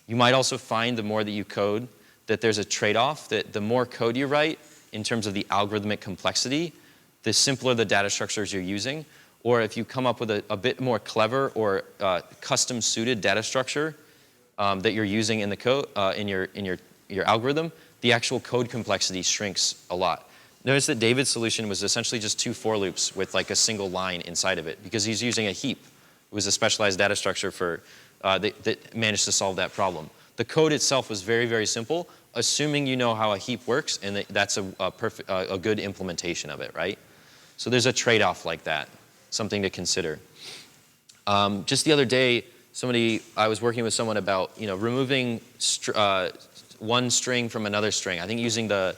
You might also find the more that you code that there's a trade-off, that the more code you write in terms of the algorithmic complexity, the simpler the data structures you're using. Or if you come up with a bit more clever or custom-suited data structure that you're using in the code in your algorithm, the actual code complexity shrinks a lot. Notice that David's solution was essentially just 2 for loops with like a single line inside of it because he's using a heap. It was a specialized data structure that managed to solve that problem. The code itself was very, very simple, assuming you know how a heap works, and that's a good implementation of it, right? So there's a trade-off like that, something to consider. Just the other day, I was working with someone about removing one string from another string. I think using the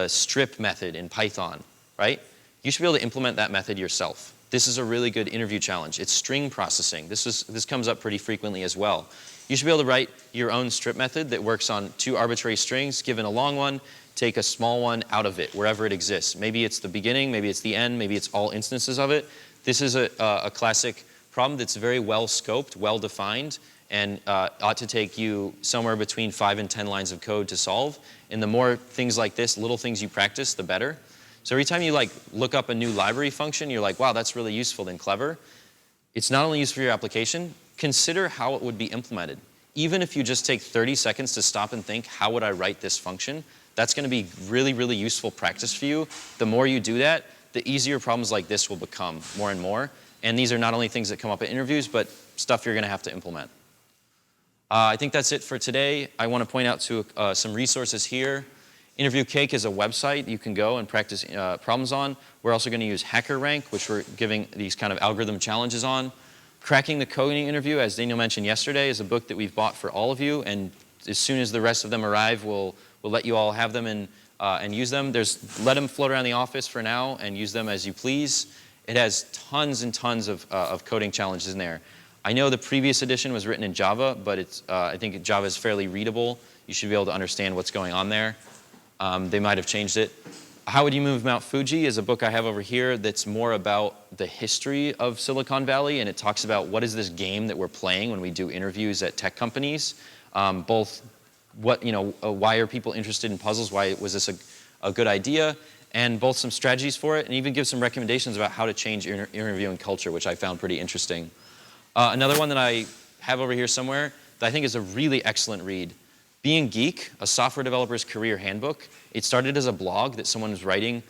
strip method in Python, right? You should be able to implement that method yourself. This is a really good interview challenge. It's string processing. This comes up pretty frequently as well. You should be able to write your own strip method that works on 2 arbitrary strings, given a long one, take a small one out of it, wherever it exists. Maybe it's the beginning, maybe it's the end, maybe it's all instances of it. This is a classic problem that's very well scoped, well defined, and ought to take you somewhere between 5 and 10 lines of code to solve. And the more things like this, little things you practice, the better. So every time you look up a new library function, you're like, wow, that's really useful and clever. It's not only used for your application, consider how it would be implemented. Even if you just take 30 seconds to stop and think, how would I write this function? That's going to be really, really useful practice for you. The more you do that, the easier problems like this will become more and more. And these are not only things that come up at interviews, but stuff you're going to have to implement. I think that's it for today. I want to point out to some resources here. Interview Cake is a website you can go and practice problems on. We're also going to use HackerRank, which we're giving these kind of algorithm challenges on. Cracking the Coding Interview, as Daniel mentioned yesterday, is a book that we've bought for all of you. And as soon as the rest of them arrive, we'll let you all have them and use them. Let them float around the office for now and use them as you please. It has tons and tons of coding challenges in there. I know the previous edition was written in Java, but I think Java is fairly readable. You should be able to understand what's going on there. They might have changed it. How Would You Move Mount Fuji is a book I have over here that's more about the history of Silicon Valley, and it talks about what is this game that we're playing when we do interviews at tech companies. Both why are people interested in puzzles? Why was this a good idea and both some strategies for it, and even give some recommendations about how to change interviewing culture, which I found pretty interesting. Another one that I have over here somewhere that I think is a really excellent read, Being Geek, a software developer's career handbook. It started as a blog that someone was writing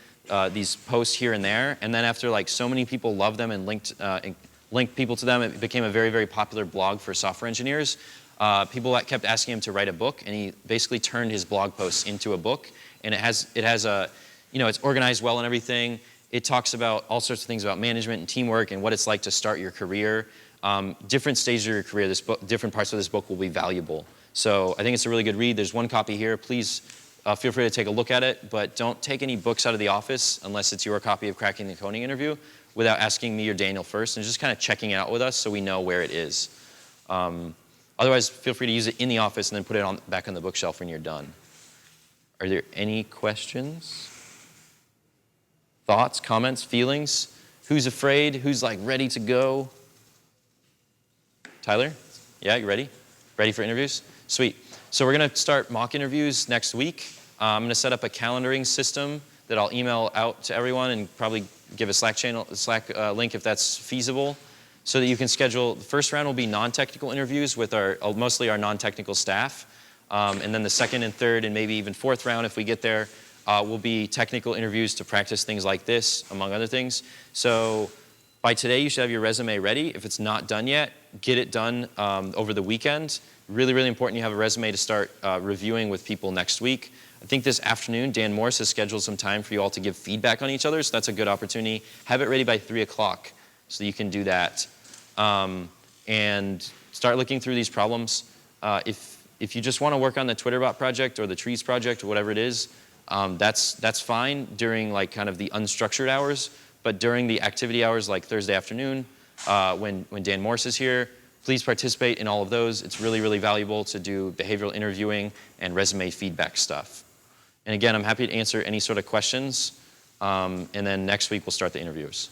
these posts here and there, and then after like so many people loved them and linked people to them, it became a very, very popular blog for software engineers. People that kept asking him to write a book, and he basically turned his blog posts into a book. And it has a, it's organized well and everything. It talks about all sorts of things about management and teamwork and what it's like to start your career. Different stages of your career, different parts of this book will be valuable. So I think it's a really good read. There's one copy here. Please feel free to take a look at it, but don't take any books out of the office unless it's your copy of Cracking the Coding Interview without asking me or Daniel first, and just kind of checking it out with us so we know where it is. Otherwise, feel free to use it in the office and then put it back on the bookshelf when you're done. Are there any questions? Thoughts, comments, feelings? Who's afraid? Who's like ready to go? Tyler? Yeah, you ready? Ready for interviews? Sweet. So we're going to start mock interviews next week. I'm going to set up a calendaring system that I'll email out to everyone and probably give a Slack link if that's feasible, so that you can schedule. The first round will be non-technical interviews with mostly our non-technical staff. And then the second and third and maybe even fourth round, if we get there, will be technical interviews to practice things like this, among other things. So by today, you should have your resume ready. If it's not done yet, get it done over the weekend. Really, really important you have a resume to start reviewing with people next week. I think this afternoon, Dan Morse has scheduled some time for you all to give feedback on each other, so that's a good opportunity. Have it ready by 3 o'clock so you can do that. And start looking through these problems. If you just want to work on the Twitterbot project or the Trees project or whatever it is, that's fine during like kind of the unstructured hours. But during the activity hours like Thursday afternoon, when Dan Morse is here, please participate in all of those. It's really, really valuable to do behavioral interviewing and resume feedback stuff. And again, I'm happy to answer any sort of questions. And then next week we'll start the interviews.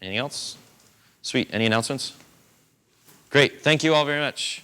Anything else? Sweet. Any announcements? Great. Thank you all very much.